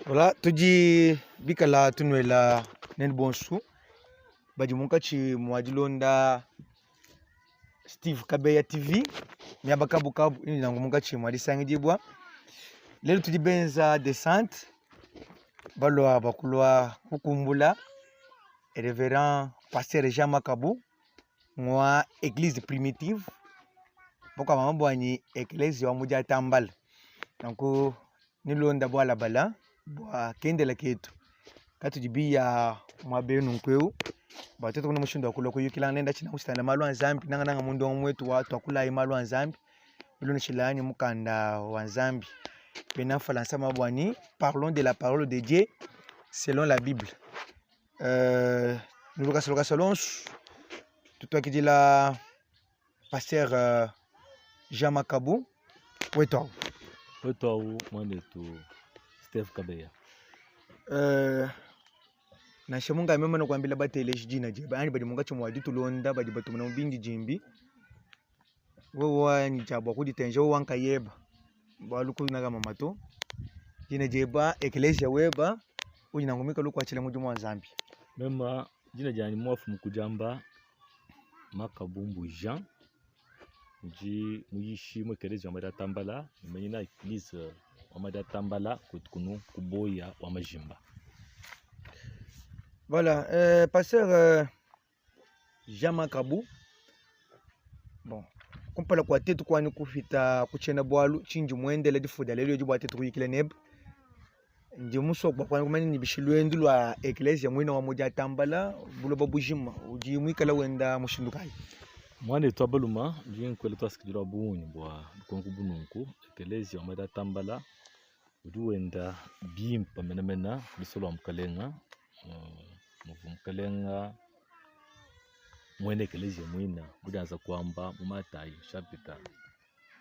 Voilà, tuji bikala tunwela nen bonsu. Baji munkachi mwadilonda Steve Kabeya TV. Miaba kabu kabu ini nangu munkachi mwadisangi jibwa. Lelo tuji benza descente. Balwa bakulwa kukumbula. Révérend Pasteur Jean Makabu. Mwa église primitive. Boka mambo ni église wa muja tambal. Nangu nilonda bwala bala. Bwa kendela ketu. Katu jibia mwabenu nkweu. Batoto kuna mushindo akula kuyukila nenda china kusitana malu anzambi nanga mundu mwetu watu akula imalu anzambi biloni shilani mukanda wa nzambi bena falansa mabwani. Parlons de la parole de Dieu selon la Bible. Nous le salons tout qui dit la pasteur Jean Makabu weto mwanetu Steve Kabeya na shemunga mema nakwambia batele jina je bani badi munga chumwadi tulonda badi batumuna mbindi jimbi wowa ni chabwa kudi tenje wanka yeba baluku na kama mato jina jeba eklesia weba ujina ngumika luku achile mujumu wa Zambia mema jina jani mwafu mkujamba Makabumbu Jean ji muyishi mwekelezi wa mada tambala mwenyina eglise wa mada tambala kutukunu kuboya wa majimba. Voilà, pasteur Jean Makabu. Bon, kumpala kwa tetu kwa ni kufita kuchena bwalu chinji muendele difuda lelo jibu atetu kuyikile neb. Nje muso kwa kumani ni bishilwendu lwa eklesia mwina wa moja tambala bulo babujima uji mwikala wenda mushindukai. Mwane twabaluma njiye nkwele twasikijira buuni bwa konku bununku eklesia wa mada tambala udu wenda bimpa mena bisolo wa mkalenga mkalenga mwene eklesia mwina budanza kwamba mumatayi chapita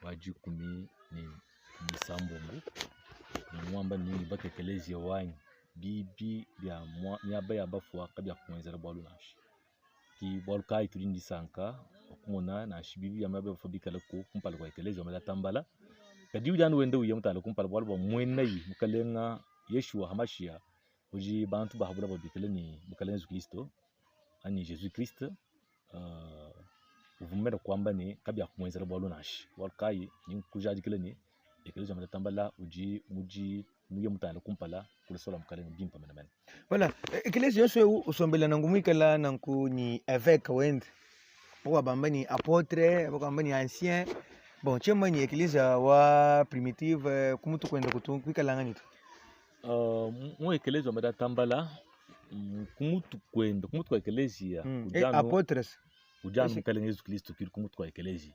waji 10 ni misambongo mwamba ni baka eklesia wanyi bibi bya nyaba yabafwa kabya kuwenzera bwalu nashi ki bwalu kai tulindi sanka okumona nashi bibi yamabe bafabikala ko kumpala kwa eklesia mala tambala kadi ujanu wende uye mutala kumpala bwalu bwa mwene yi mkalenga Yeshua Hamashia uji bantu bahabula babikele ni mukala Yesu Kristo ani Jesus Christ uvumera kwamba ni kabya kumwenzera bwalu nashi walkai ni kujadikele ni ekelezo amatambala uji muye mutala kumpala kulesola mukala ngimpa mena. Voilà, ekelezo yoso usombela nangumwikala nanku ni évêque wende kwa bamba ni apôtre kwa bamba ni ancien. Bon, chema ni ekelezo wa primitive kumutu kwenda kutukwikala ngani tu mu ekelezo mada tambala kumutu kwa ekelesia ujano apôtres ujano mukala Yesu Kristo kiri kumutu kwa ekelesia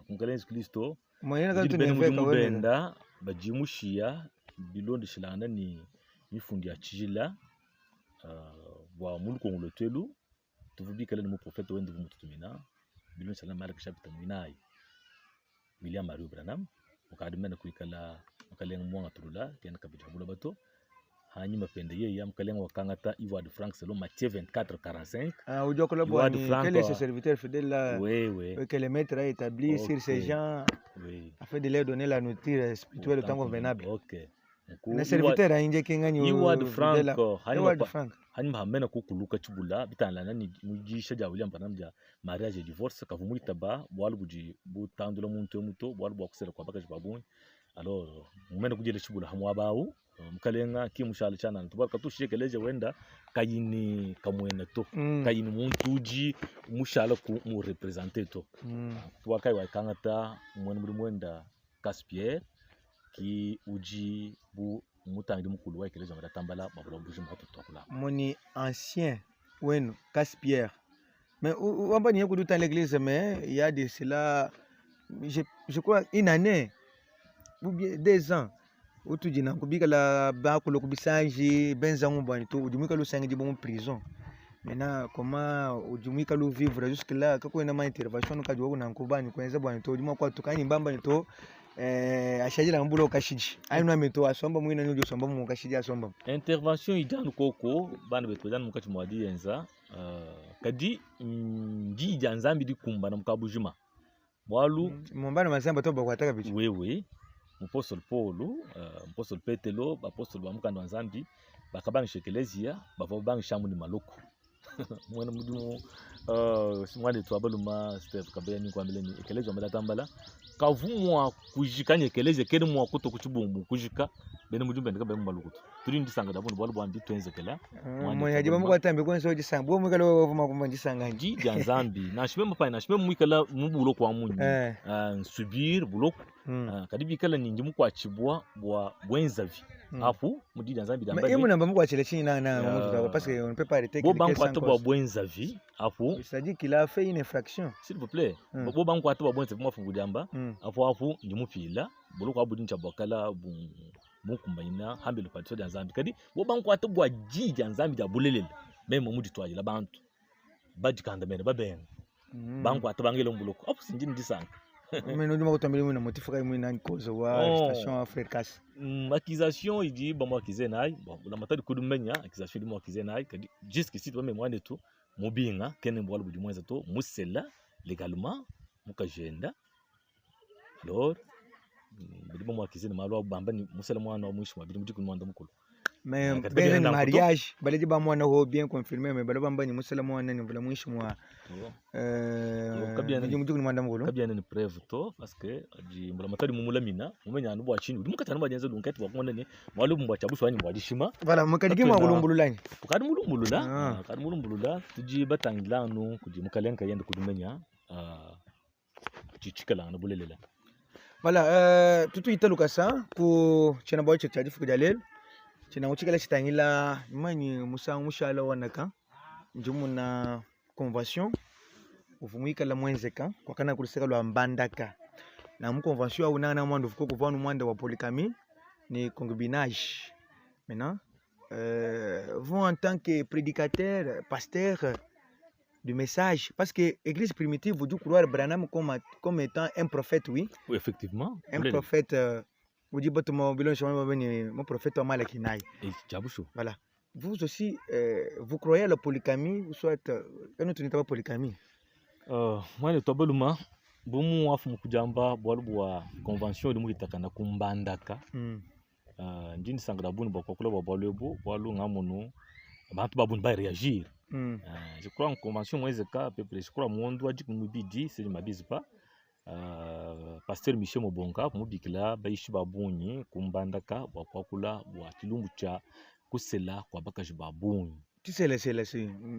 mukala Yesu Kristo mwenye katu ni évêque wenda bajimushia bilondo shilana ni mifundi ya chijila wa muluko ngolotelu tuvubikala ni mu prophète wende vumututumina bilondo shilana mara kishapita mwinai William Mario Branham mukadimena kuikala mkalenga mwanga turula kena kabija bula bato hanyi mapende ye ya mkalenga wakangata Ivoire de France selon Matthieu 24:45 ujokola bwani quel est ce serviteur fidèle là que le maître a établi sur ces gens afin de leur donner la nourriture spirituelle au temps convenable. Le serviteur a inje kengani Ivoire de France hanyi mahamena kukuluka chibula bitanlana ni mujisha ja William Branham ja mariage et divorce kavumuli taba bwalu buji butandula muntu muto bwalu bwakusela kwa bakaje babuni. Alors mumena kujele chibula hamwa bawo mkalenga kimushala chana tubarka tushekeleje wenda kayini kamwene to kayini muntu uji mushala ku mu representer to tubarka wa kangata mwene mwenda Caspier ki uji bu mutangi mukulu wa ekelezo mada tambala babula buji matu tokula moni ancien wenu Caspier mais wamba ni yako dans l'église mais il y a de cela je crois une année ou bien 2 ans utu jina kubika la bakulo kubisanji benza ngubani to ujumika lu sangi bon prison maintenant comment ujumika lu vivre jusque là kako ina ma intervention ka jogo na nkubani kwenza bwana to ujuma kwa tukani mbamba ni to ashajira mbulo kashiji ayi no meto asomba mwina nyo somba mu kashiji asomba intervention idanu koko bana beto danu mukati mwadi yenza kadi nji janzambi dikumba na mukabujuma bwalu mumbana mazamba to bakwataka bichi wewe apostol Paulo apostol Petelo apostol bamukanda wa Nzambi bakabangisha ekelezia bava bangisha mu ni maloko mwana mudumu mwana twabaluma Steve Kabeya ni kwambele ni ekelezia mbala tambala kavumwa kujikanye ekelezia kene mwa kuto kuchibumbu kujika bene mujumbe ndika bene malukuto turi ndisanga dabone bwalo bwambi twenzekela mwana yaje bamuko atambe kwenso ojisanga bo mwikalo ovuma kumba ndisanga nji ya Nzambi na shime mpana na shime mwikala mubulo kwa munyi subir buloko kadibi kala ningi mukwachibwa bwa bwenzavi afu mudidi Nzambi damba emu namba mukwachele chini na mutu parce que on peut pas arrêter bo banko atobwa bwenzavi afu ça dit qu'il a fait une infraction s'il vous plaît bo banko atobwa bwenzavi mwafu damba afu ndimupila buloko abudi nchabwakala mukumbaina hambele patso ya Nzambi kadi bo banko atobwa jiji ya Nzambi ya bulelele meme mudi twaje la bantu badikanda mene babenga banko atobangelo mbuloko afu sinjini ndisanga mais nous tambili muna motif ka muna cause wa station frère Kas accusation idi ba mo akize nayi bon la matadi kudumenya accusation di mo akize nayi kadi jusqu'ici to même mwane tu mubinga kene mbwalo budi mwenza to musela légalement mukajenda alors bidi mo akize na malo bamba ni musela mwana wa mwisho mabidi mudi kunwanda mukulu mais ben mariage baleji ba mwana ho bien confirmé mais balo bamba ni musela mwana ni vula mwisho mwa kabia mudi kunwanda mukulu kabia ni preuve to parce que di mbula matadi mumulamina mumenya ndu bwa chini udi mukatana bajenza lunkati bwa kwana ni malo mbwa chabuso wanyi mbwa shima voilà mukadigi mwa kulumbululani kadi mulumbulula tuji batangilano kuji mukalenka yende kudumenya chichikala na bulelela voilà tutu italuka sa ku chena boy chaji fukujalel chena uchikala chitangila manyi musangu mushala wanaka njumu na convention uvumwika la mwenzeka kwa kana kuliseka lwa mbandaka na mu convention au nana mwando fuko kuvanu mwanda wa polygamie ni concubinage maintenant vous en tant que prédicateur pasteur du message parce que l'église primitive vous dit croire Branham comme étant un prophète oui effectivement un prophète vous dit batuma bilon chama mon prophète Malaki nai et Jabusho voilà vous aussi vous croyez à la polygamie ou soit quand nous pas polygamie mwana tobaluma bumu afu mukujamba bwalubwa convention de mulitakana kumbandaka njini sangara bunu bakokula bwalebo bwalu ngamunu abantu babunu ba réagir je crois en convention mwezeka peu près je crois mondo aji kumubidi c'est mabizi pas pasteur Michel Mobonga mubikila baishi babunyi kumbandaka bwakula bwa kilumbu cha kusela kwa bakaji babunyi tisele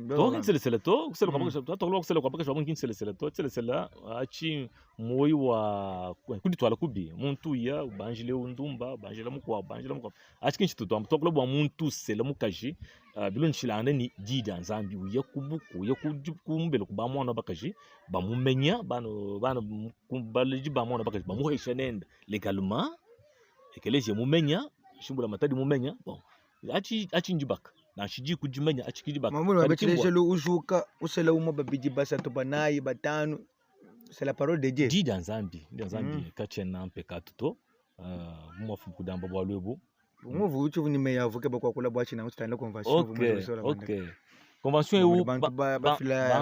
donc c'est to kusela kwa bakaji to kusela kwa bakaji babunyi c'est achi moyi wa kudi twala kubi muntu ya banjile undumba banjila mukwa achi kinchi to amtoklo bwa muntu sela mukaji bilon chilanda ni dida Nzambi uya kubuku ya kumbele kubamwana bakaji bamumenya bana kumbaleji bamwana bakaji bamuhesha nenda légalement ekelezi mumenya shimbula matadi mumenya bon achi njibaka na shiji kujimenya achi kijibaka mamuno abachileshelo uzuka usela uma babiji basa to banayi batanu c'est la parole de Dieu dida Nzambi kachena mpekatu to mwafu kudamba bwalwebo muvu uchu ni meya vuke bakwa kula bwachi na utanda convention okay convention eu bafila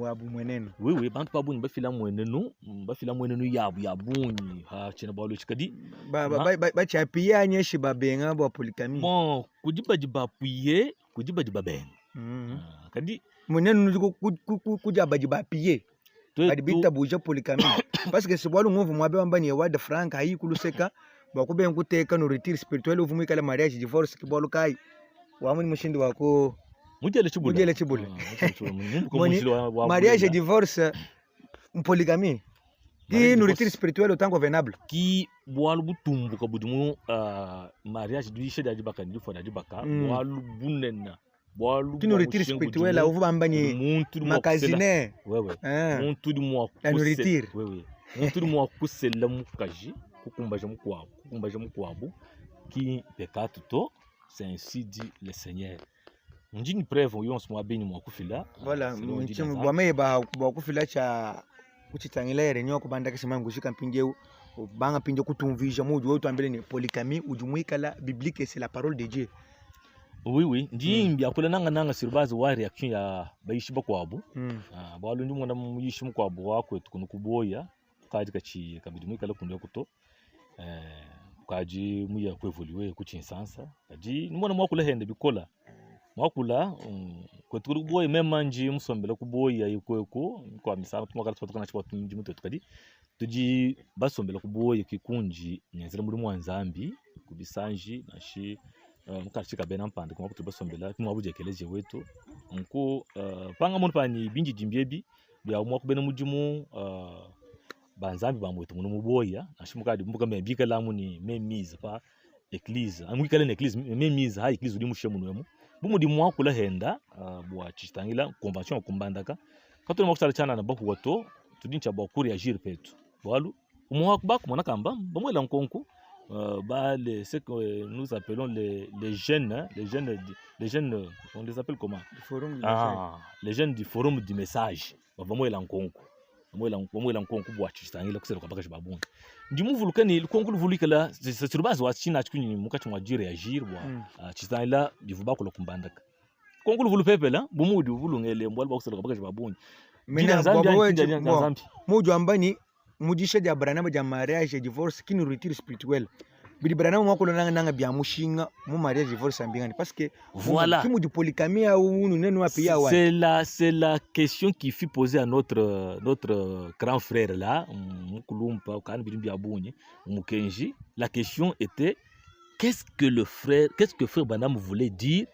abu mwenenu oui bantu babuni bafila mwenenu yabunyi ha chena bwalo chikadi ba chapia nyeshi babenga bwa polygamie bon kujiba benga kadi mwenenu kujabaji bapiye adibita buja polygamie parce que c'est bwalo nguvu mwabe bamba ni word frank ayi kuluseka bakube nkuteka no retire spirituel uvumika la mariage divorce kibolo kai wamuni mushindi wako mujele chibula mariage divorce polygamie ki no retire spirituel autant venable ki bwalu butumbu kabudimu mariage duishe daji baka ndifo daji baka bwalu bunena bwalu ki no retire spirituel uvu bamba ni makazine wewe muntu di mwa muntu di mwa kusela mukaji kukumbaje mukwabu qui peccato to c'est ainsi dit le Seigneur njini preuve yonse mwa beni mwa kufila voilà mchimu bwame ba kufila cha kuchitangila yere nyo kubanda kishima ngushika mpinje banga pinje kutumvisha muju wetu ambele ni polygamie ujumuika la biblique c'est la parole de Dieu oui njimbi akula nanga sirbazi wa reaction ya baishi bakwabu balu ndi mwana muyishi mukwabu wako tukunukuboya kaji kachi kabidi mwika la kunde kuto kaji muya kuevoluer kuchinsansa kaji nimona mwakula hende bikola mwakula kwetukuri boy memanji musombela kuboya yikweko kwa misala tumwakala tupatokana chipa tunji muto tukadi tuji basombela kuboya kikunji nyanzira muri mwanzambi kubisanji nashi mukachika bena mpande kwa kutuba sombela kimwabujekeleje wetu nku panga muntu pani binji jimbyebi bya mwakubena mujimu banzambi bamwetu muno muboya nashimukadi mbuka membika lamu ni memiza pa église amwikale na église memiza ha église uli mushe muno bumudi mwakula henda bwa chistangila convention kumbandaka katuna makusala chana na baku wato tudincha bwa kuri agir petu bwalu umwakubaka mona kamba bamwela nkonku ce que nous appelons les jeunes on les appelle comment les jeunes du forum du message bamwela nkonku bamwela nkonku bwa chistangila kusela kwa bakaje babunga ndimu vulukani nkonku vulikala sirbazi wa china chikunyi mukati mwa jire agir bwa chistangila divuba ko kumbandaka nkonku vulupepela bumudi vulungele mbwali bakusela kwa bakaje babunga mina nzambi mujo ambani mujisha ja branama ja mariage divorce kini retire spirituel bidi branama mwakolo nanga bya mushinga mu mariage divorce ambingani parce que voilà kimu di polygamie ou nenu api ya wa c'est la question qui fut posée à notre grand frère là mukulumpa kan bidi bya bunye mukenji. La question était qu'est-ce que frère Branham voulait dire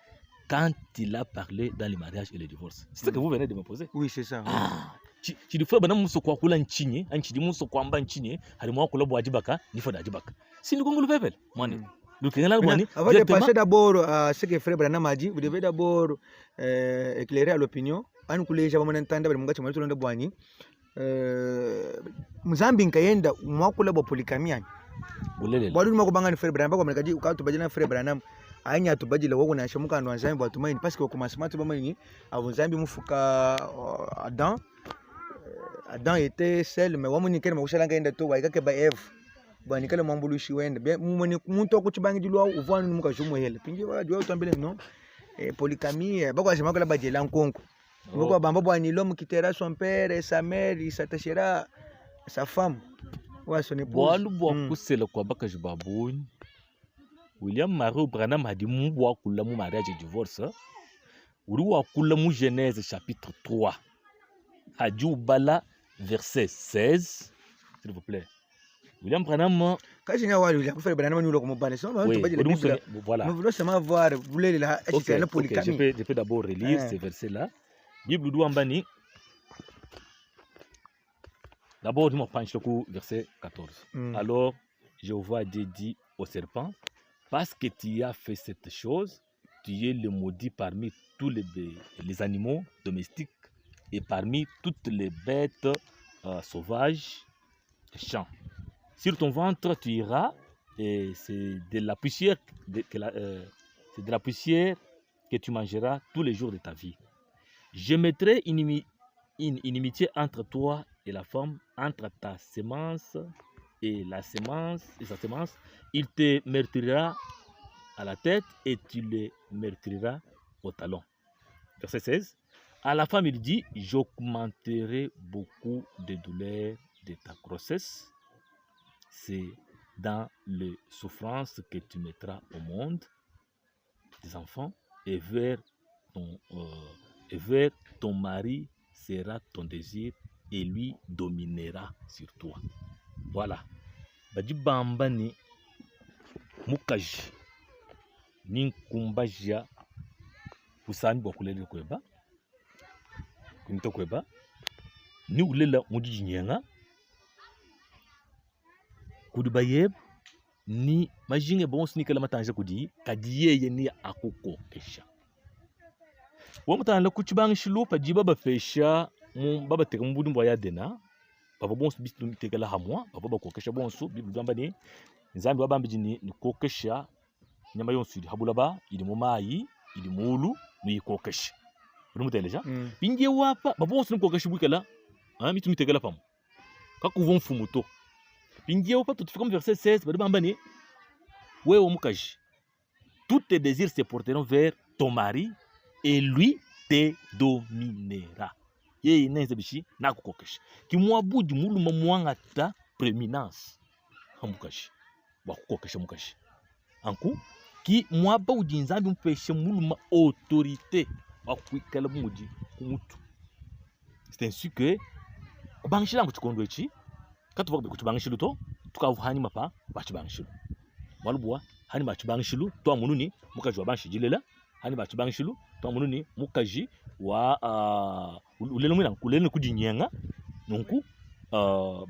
quand il a parlé dans les mariages et les divorces. C'est ce que vous venez de me poser. Oui, c'est ça. Chidi frère Branham muso kwa kula nchinye anchidi muso kwa mba nchinye halimwa kula bwa jibaka nifo da jibaka si ndiko ngulu pepel mwani lukengala mwani avant de passer d'abord à ce que frère Branham a dit, vous devez d'abord éclairer à l'opinion anu kuleja bamana ntanda bali mungachi mwalitu londa bwani mzambi nkayenda mwakula bwa polygamie bulele bwali makubanga frère Branham kwa mekaji ukatu bajina frère Branham anya tubajila wako na shamuka ndo nzambi bwa tumaini parce que au commencement tu bamani avunzambi mufuka Adam était seul mais wamuni kele makushala ngaenda to waikake ba Eve bani kele mambulushi wende mumoni muntu okuchibangi dilwa uvanu muka jumu hele pingi ba jwa utambele no polygamie bakwa sema kala bajela nkonko ngoko bamba bwani lo mukitera son père sa mère il s'attachera sa femme waso ne bwalu bwa kusela kwa bakaji babuni William Marie Branham hadi mu bwa kula mu mariage divorce uri wa kula mu Genèse chapitre 3 hadi bala verset 16 s'il vous plaît. William Branham kasi nya wali William frère Branham nulo comme bane so ma to baje la Bible voilà nous voulons seulement voir vous voulez la la polygamie. Je peux d'abord relire ces versets là. Bible do ambani d'abord nous penche le verset 14. Alors Jéhovah dit au serpent parce que tu as fait cette chose tu es le maudit parmi tous les animaux domestiques et parmi toutes les bêtes sauvages des champs. Sur ton ventre tu iras et c'est de la poussière que tu mangeras tous les jours de ta vie. Je mettrai une inimitié entre toi et la femme, entre ta semence et sa semence. Il te meurtrira à la tête et tu le meurtriras au talon. Verset 16. À la femme, il dit, j'augmenterai beaucoup de douleurs de ta grossesse. C'est dans les souffrances que tu mettras au monde des enfants et vers ton mari sera ton désir et lui dominera sur toi. Voilà. Badi bambani mukaji ninkumbaja kusani bwa kulele kweba kunito kweba ni ulela mudiji nyenga kudubayeb ni majinge bonsi ni kala matanja kudi kadiye ni akuko kesha wo mutana kuchibang shilu pa jiba ba fesha mu baba te mbudu mbo ya dena baba bonsi bistu te kala hamwa baba ko kesha bonsu bibu gamba ni nzambi wa bambi ni ko kesha nyama yonsu di habulaba idi mu mayi idi mulu ni ko kesha rumuteleja binge wapa baba bonsi ko kesha bukala mitu mitegala pam ka kuvon fumuto binge wapa tout comme verset 16 baba bamba ni wewe mukaji tous tes désirs se porteront vers ton mari et lui te dominera. Yeye neza bishi na kukokesha. Kimwabuji muluma mwanga ta prééminence. Hamukashi. bwa kukokesha mukashi anku ki mwaba ujinzambi mpeshe muluma autorité wakwikala muji kumutu. C'est ainsi que kubangishila ngo chikondo echi katuva kuchibangishilu to tukavuhani mapa bachibangishilu walubwa hani bachibangishilu to mununi mukaji wa banshijilela hani bachibangishilu to mununi mukaji wa ulelo mwina kulelo kujinyenga nunku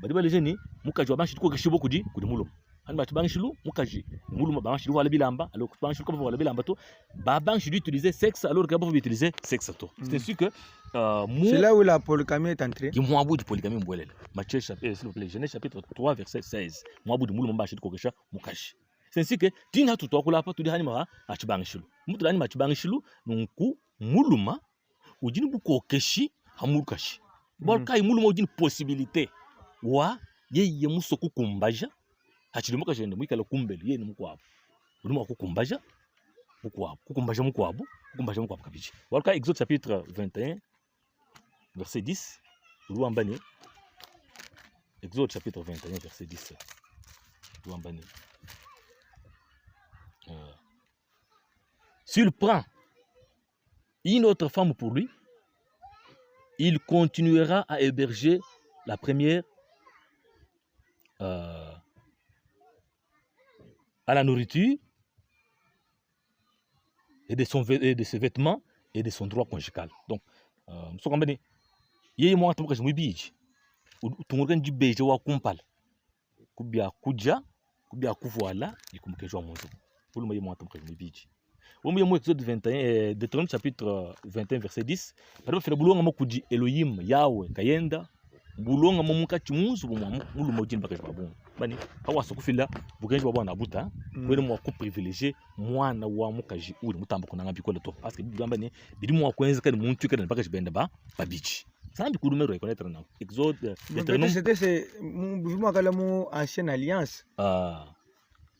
badi balejeni mukaji wa banshilu ko keshibo kudi muluma hani bachibangishilu mukaji muluma banshilu wala bilamba alors banshilu ko wala bilamba to ba banshilu utiliser sexe alors que ba utiliser sexe to. C'est ainsi que c'est là où la polygamie est entrée. Qui moi bout de polygamie mbwelele. Matthieu s'il vous plaît, Genèse chapitre 3 verset 16. Moi bout de muluma bashi kokesha mukashi. C'est ainsi que tina tutwa kula pa tudi hanima achibangishilu. Mutu lani machibangishilu nunku muluma ujini bu kokeshi hamukashi. Bolkai muluma ujini possibilité wa yeye musoku kumbaja hachilimuka jende mwikala kumbeli yeye ni mukwabu. Muluma kukumbaja mukwabu. Kukumbaja mukwabu kabichi. Bolka Exode chapitre 21 verset 10, Luambani. Exode chapitre 21, verset 10. Luambani. S'il prend une autre femme pour lui, il continuera à héberger la première à la nourriture et de ses vêtements et de son droit conjugal. Donc, yeye mwa tamuka jimubiji tungurkan jibeje wa kumpala kubya kuvoila ikumukejwa munzu uluma yeye mwa tamuka jimubiji womu yemu Exode 21 Deutéronome chapitre 21 verset 10 bado fera bulonga makudi Elohim Yahweh kayenda bulonga mamuka chimunzu muluma ujini bakaje babungu bani hawa sokufila bukenje babwana buta kwene mwa ku privilégier mwana wa mukaji uri mutamba kunanga bikola to parce que bigamba ni biri mwa kwenza kali muntu kali bakaje benda babichi sambi kurumero reconnaître na Exode Deutéronome c'était mouvement kala mu ancienne alliance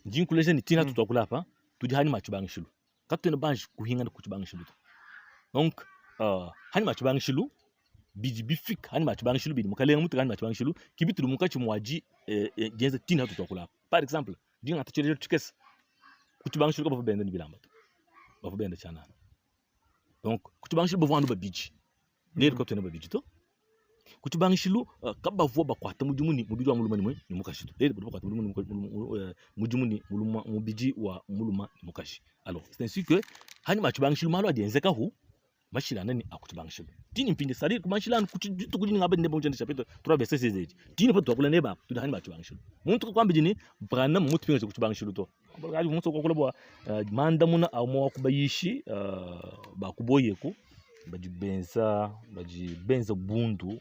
njinkuleje ni tina tutwakula hapa tudi hani machibangishilu katene banji kuhinga na kuchibangishilu donc hani machibangishilu biji bifik hani machibangishilu bidi mukalenga mutu hani machibangishilu kibitu mukachi mwaji genza tina tutwakula par exemple dinga atachirero chikesa kuchibangishilu ko bende ni bilamba to bende chana donc kuchibangishilu bovandu babiji nero ko tene babiji to kuchibangishilu kabavua bakwata mujumuni mubiji wa muluma ni mukashi to nero bakwata mujumuni muluma mubiji wa muluma ni mukashi. Alors c'est ainsi que hani machibangishilu malo adenzeka hu mashila nani akuchibangishilu tini mpinde sari kumashila kuchitu kujini ngabe ndebo njende chapitre 3 verset 16 tini pa twakula neba tudi hani machibangishilu muntu kwambe jini brana mutu pinga kuchibangishilu to bakali muntu kwakula bwa manda muna amwa kubayishi bakuboyeku bajibenza bundu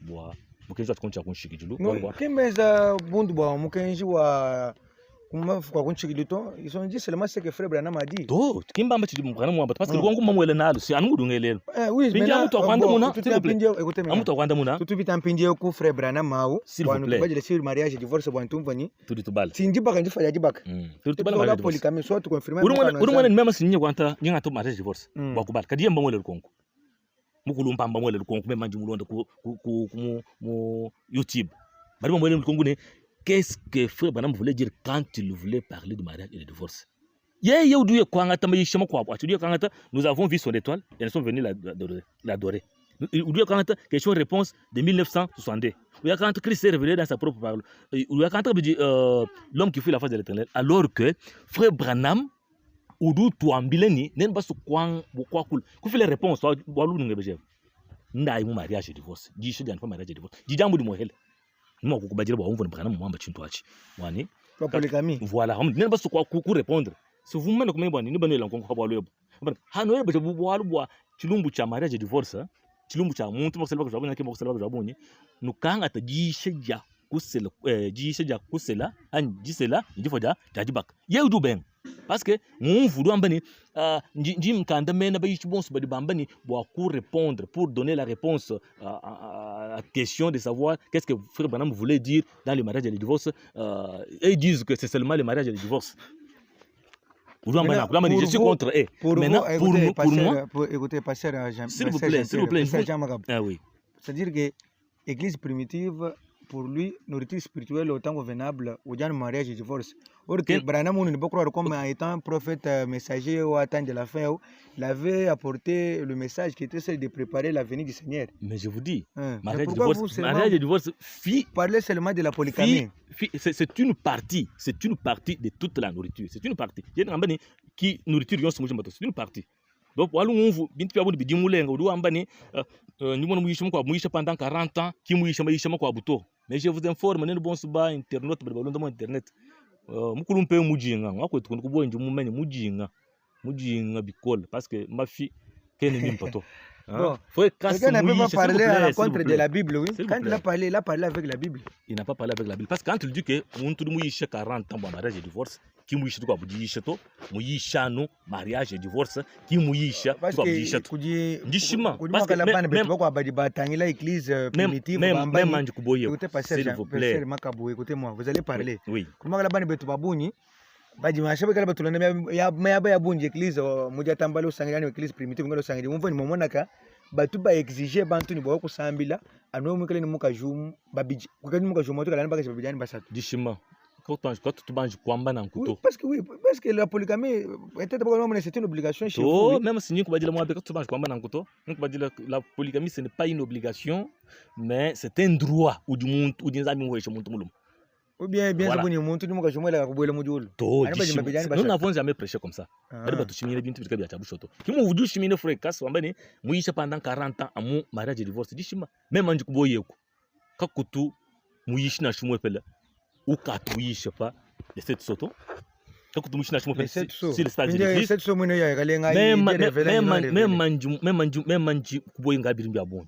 bwa mukenji atkoncha kunshikijulu no kimeza bundu bwa mukenji wa kwa kunshikijulu to isonji seulement c'est que frère Branham a dit to kimba mba chidi mukana mwamba parce que lwangu mamwele nalo si anungudungelelo oui mais là mutu akwanda muna écoutez mutu akwanda muna tutu bitambinje ku frère Branham mau wanu tubajile sur mariage divorce bwa ntumvani tudi tubala sinji baka nji fanya jibaka tudi tubala la polygamie soit tu confirmer urumwana ni mema sinye kwanta nyanga to mariage divorce bwa kubala kadiye mbamwele lukongo mukulumba mbamwele lukongo mema nji mulonda ku YouTube bari mbamwele lukongo ne qu'est-ce que frère Branham voulait dire quand il voulait parler de mariage et de divorce? Nous avons vu son étoile et nous sommes venus l'adorer. Question-réponse de 1962. Christ s'est révélé dans sa propre parole. L'homme qui fuit la face de l'Éternel. Alors que frère Branham, Udu Tuambileni, n'est pas ce coin, cool. Qu'on fait les réponses, mariage et divorce. Dis mariage et divorce. Dis moi kukubajira bwa umvona bwana mwamba chintu achi wani kwa polygamie voilà nene baso kwa ku répondre si vous mena kumemba ni banela nkonko kwa lwebo hano yebo je bwa lubwa chilumbu cha mariage divorce chilumbu cha muntu moselba kwa jabonye kimo moselba kwa jabonye nukanga ta jisheja kusela an jisela ndifoja tajibak yedu ben parce que mumvu doambani nji mkanda mena ba yichibonso ba dibambani bwa ku répondre pour donner la réponse à la question de savoir qu'est-ce que frère Branham voulait dire dans le mariage et le divorce et ils disent que c'est seulement le mariage et le divorce. Je suis contre eux. Maintenant pour moi écoutez pasteur s'il vous plaît ah oui c'est-à-dire que l'église primitive pour lui, nourriture spirituelle autant convenable au genre mariage et divorce. Or que Branham, on ne peut croire comme étant prophète messager ou atteint de la fin, il avait apporté le message qui était celui de préparer la venue du Seigneur. Mais je vous dis, mariage et divorce, parlez seulement de la polygamie. C'est une partie de toute la nourriture. C'est une partie. Il y a une qui nourriture, c'est une partie. Donc, pendant 40 ans, mais je vous informe, internet. Parce que ma fille, qu'elle ne pas. Bon, quelqu'un n'a pas parlé à la contre de la Bible, oui. Quand il a parlé avec la Bible. Il n'a pas parlé avec la Bible. Parce que quand il dit que on 40 ans, mariage et divorce, qui mouille quoi, mariage et divorce, qui mouille parce que écoutez-moi, vous allez parler. Oui. Baji mashabe kala batulana ya bunje église muja tambalo sangirani église primitive ngalo sangiri mumva ni momona ka batu ba exiger bantu ni bako kusambila ano mukale ni mukajumu babiji kukani mukajumu to kala bakaje babijani basatu dishima quand tu manges kwamba na nkuto parce que la polygamie était d'abord c'est une obligation chez vous même si nous badila moi quand tu manges kwamba na nkuto la polygamie ce n'est pas une obligation mais c'est un droit ou du monde ou des amis chez muntu mulum. Ou bien voilà. Nous n'avons jamais prêché comme ça. Pendant 40 ans, amour, mariage et divorce. Même en Djibouti, Kakutu, Mouyish na Shumwepele, ou Katouyi, je sais pas, les 7 soto. Kakutu Mouyish na Shumwepele, c'est le stade de l'église. Même en Djibouti, Ngabirimbiabon.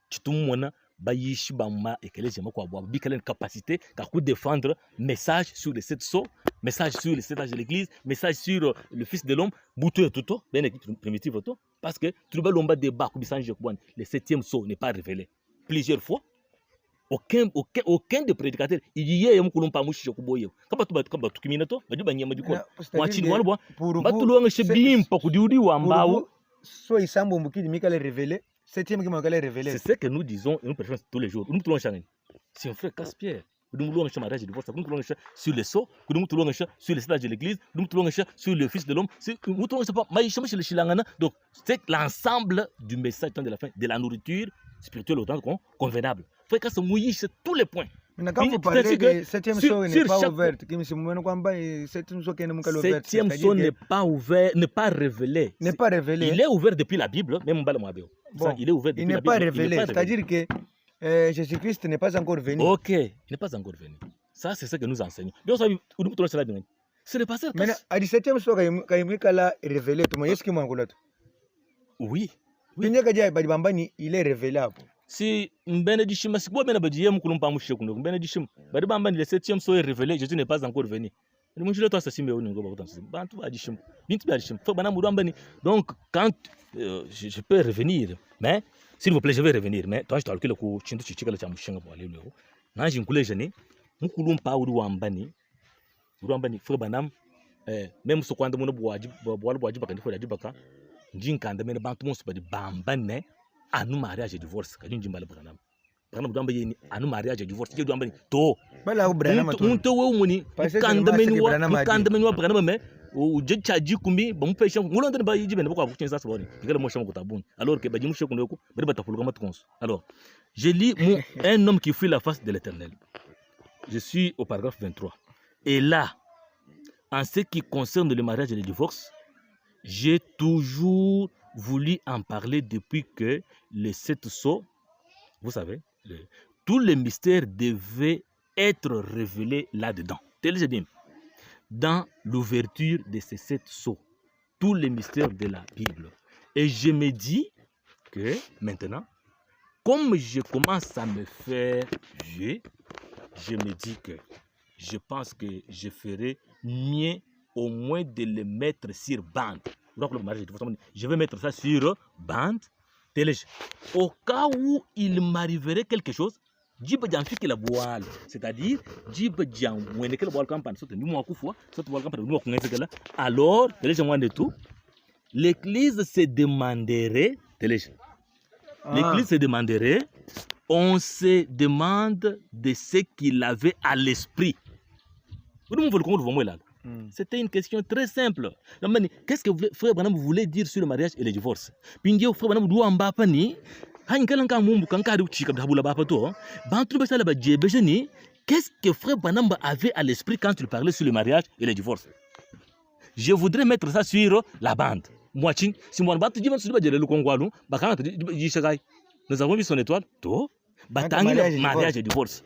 Chitumwana. Bayishi bama ekeleje mako bwa bikelen capacité ka ku défendre message sur les 7 sceaux, message sur les 7 âges de l'église, message sur le fils de l'homme, boutou tout ben équipe primitive tout parce que trouba lomba débat ku bisanje kubwana le 7e sceau n'est pas révélé plusieurs fois aucun des prédicateurs il y a mukulumpa mushi kuboye kaba tukimina to baju banyama diko wachini walwa batulonga shebimpa kudiudi wa mbao so isambo mbukidi mikale révélé. C'est ce que nous disons et nous préférons tous les jours. Nous trouvons changé. C'est un frère Caspier. Nous trouvons un mariage de divorce. Nous trouvons sur les sceaux. Nous trouvons sur les stages de l'église. Nous trouvons sur le fils de l'homme. Nous trouvons pas. Donc c'est l'ensemble du message de la fin de la nourriture spirituelle autant convenable. Frère Caspier mouille sur tous les points. Mais quand vous parlez que septième saut n'est pas ouverte, septième saut n'est pas ouvert, n'est pas révélé. N'est pas révélé. Il est ouvert depuis la Bible, même Mbalamabeo. Bon, il est ouvert depuis la Bible. Il n'est pas révélé, c'est-à-dire que Jésus-Christ n'est pas encore venu. Ok, il n'est pas encore venu. Ça, c'est ce que nous enseignons. Ce n'est pas ça. Mais à 17e saut, quand il est révélé, tout le monde est-ce qu'il m'a dit? Oui. Il est révélé. Si Benedishim, si Bob Benabadiam Kulumpamushek, Benedishim, but le 7e saut est révélé, Jésus n'est pas encore venu. Donc, quand je peux revenir, mais s'il vous plaît, je vais revenir. Mais toi, je t'ai le coup, tu as pour aller le haut. J'ai un collège, Moukoulum pa Uruambani, Frère Banam, même ce qu'on a demandé Boadjibaka, Jinkanda, mais Bantumos, pas de Bambane, à nous mariage et divorce, Kadin Jimbal Branam. Branam Dambay, à nous mariage et divorce, tu dois to. Voilà, Branam, Kandamenua Branam, ou Jedji Kumi, bon patient, Moulan de Baïdi, and Boka Boutin Sassoni, le motion Kotabun, alors que Badim Chokunoko, Berbatapulgamatons. Alors, je lis un homme qui fuit la face de l'Éternel. Je suis au paragraphe 23. Et là, en ce qui concerne le mariage et le divorce, j'ai toujours voulu en parler depuis que les 7 sceaux, vous savez, tous les mystères devaient être révélés là-dedans. Tenez bien, dans l'ouverture de ces 7 sceaux, tous les mystères de la Bible. Et je me dis que maintenant, comme je commence à me faire vieux, je me dis que je pense que je ferai mieux au moins de le mettre sur bande. Je vais mettre ça sur bande. Au cas où il m'arriverait quelque chose, c'est-à-dire, alors, l'église se demanderait, on se demande de ce qu'il avait à l'esprit. C'était une question très simple. Qu'est-ce que Frère Branham voulait dire sur le mariage et le divorce? Qu'est-ce que Frère Branham avait à l'esprit quand il parlait sur le mariage et le divorce? Je voudrais mettre ça sur la bande. Nous avons vu son étoile. Mariage et divorce.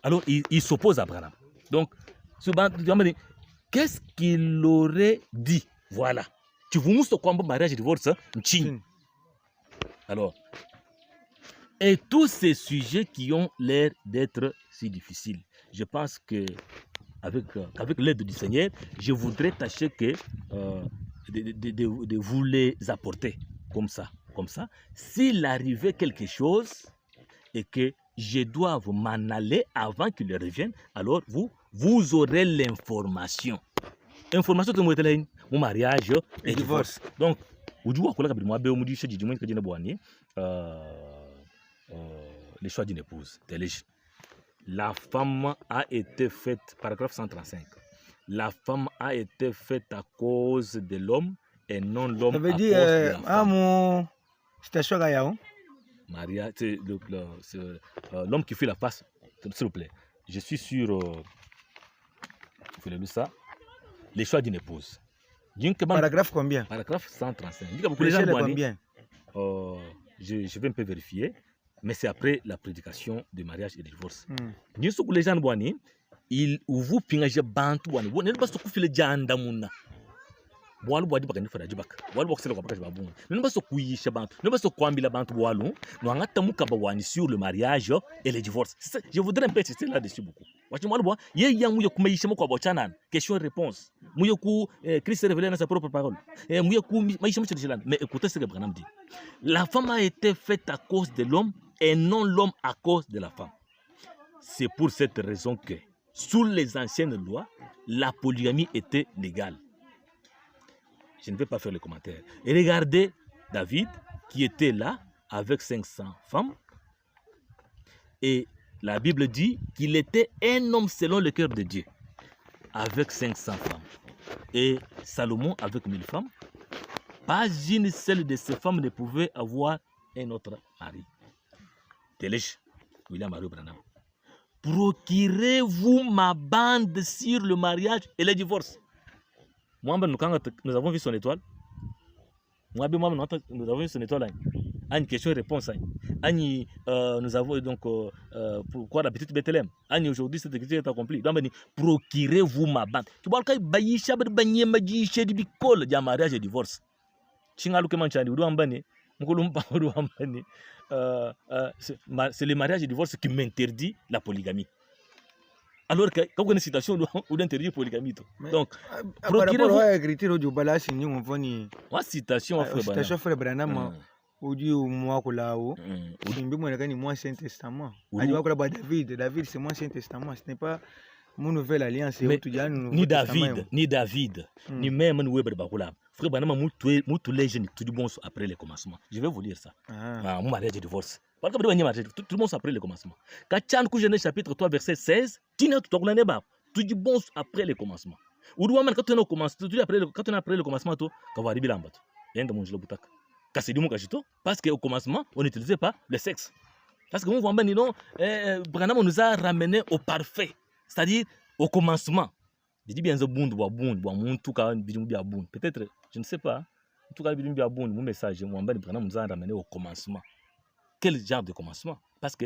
Alors, il s'oppose à Branham. Donc, qu'est-ce qu'il aurait dit? Voilà. Tu vous mousses quoi, mariage et divorce? Alors, et tous ces sujets qui ont l'air d'être si difficiles, je pense que avec l'aide du Seigneur, je voudrais tâcher de vous les apporter comme ça. S'il arrivait quelque chose et que je dois m'en aller avant qu'il revienne, alors vous aurez l'information. Information que mon mariage et divorce. Donc, les choix d'une épouse. La femme a été faite, paragraphe 135, la femme a été faite à cause de l'homme et non l'homme à cause de la femme. Maria, c'est l'homme qui fait la face, s'il vous plaît. Je suis sur vous avez lu ça? Les choix d'une épouse. Paragraphe combien? Paragraphe 135. Combien? Je vais un peu vérifier, mais c'est après la prédication du mariage et du divorce. Les gens ils vous pingaje bantu wani ne ba su kufile janda munna bwalu bwadi bakani fara jibaka bwalu boksele kwa bakaje babu ne ba su kuyisha bantu ne ba su kwambila bantu bwalu no ngata mukaba wani sur le mariage et le divorce. Je voudrais un peu insister là-dessus beaucoup. Wachi mwalu bwa ye yang muye kumayisha mukwa bochana question réponse muye ku Christ révélé dans sa propre parole muye ku mayisha mchilishilana. Mais écoutez ce que Branham dit. La femme a été faite à cause de l'homme et non l'homme à cause de la femme. C'est pour cette raison que sous les anciennes lois, la polygamie était légale. Je ne vais pas faire le commentaire. Et regardez David qui était là avec 500 femmes. Et la Bible dit qu'il était un homme selon le cœur de Dieu avec 500 femmes. Et Salomon avec 1000 femmes. Pas une seule de ces femmes ne pouvait avoir un autre mari. Téléch, William Mario Branham. Procurez-vous ma bande sur le mariage et le divorce. Nous avons vu son étoile. Nous avons vu son étoile. Une question-réponse. Nous avons donc pourquoi la petite Bethléem. Aujourd'hui, cette question est accomplie. Procurez-vous ma bande. Tu vois qu'il y a un mariage et divorce. C'est le mariage et divorce qui m'interdit la polygamie. Alors que quand on a une citation où d'interdire la polygamie. Donc, procurez-vous. Citation Frère Branham. David, c'est mon Ancien Testament. Ce n'est pas mon Nouvelle Alliance. Ni David, ni même nous. Frère Branham, tous les jeunes, tout le monde après le commencement. Je vais vous lire ça. Mon mariage et divorce. Parce que tout le monde après le commencement. Quand tu as Genèse chapitre 3, verset 16, tu n'as tout le monde après le commencement. Ou quand tu as après le commencement, tu vas arriver là-bas. Parce qu'au commencement, on n'utilisait pas le sexe. Parce que Branham nous a ramené au parfait, c'est-à-dire au commencement. Je dis bien peut-être, je ne sais pas. En tout cas, mon message, Branham nous a ramené au commencement. Quel genre de commencement? Parce que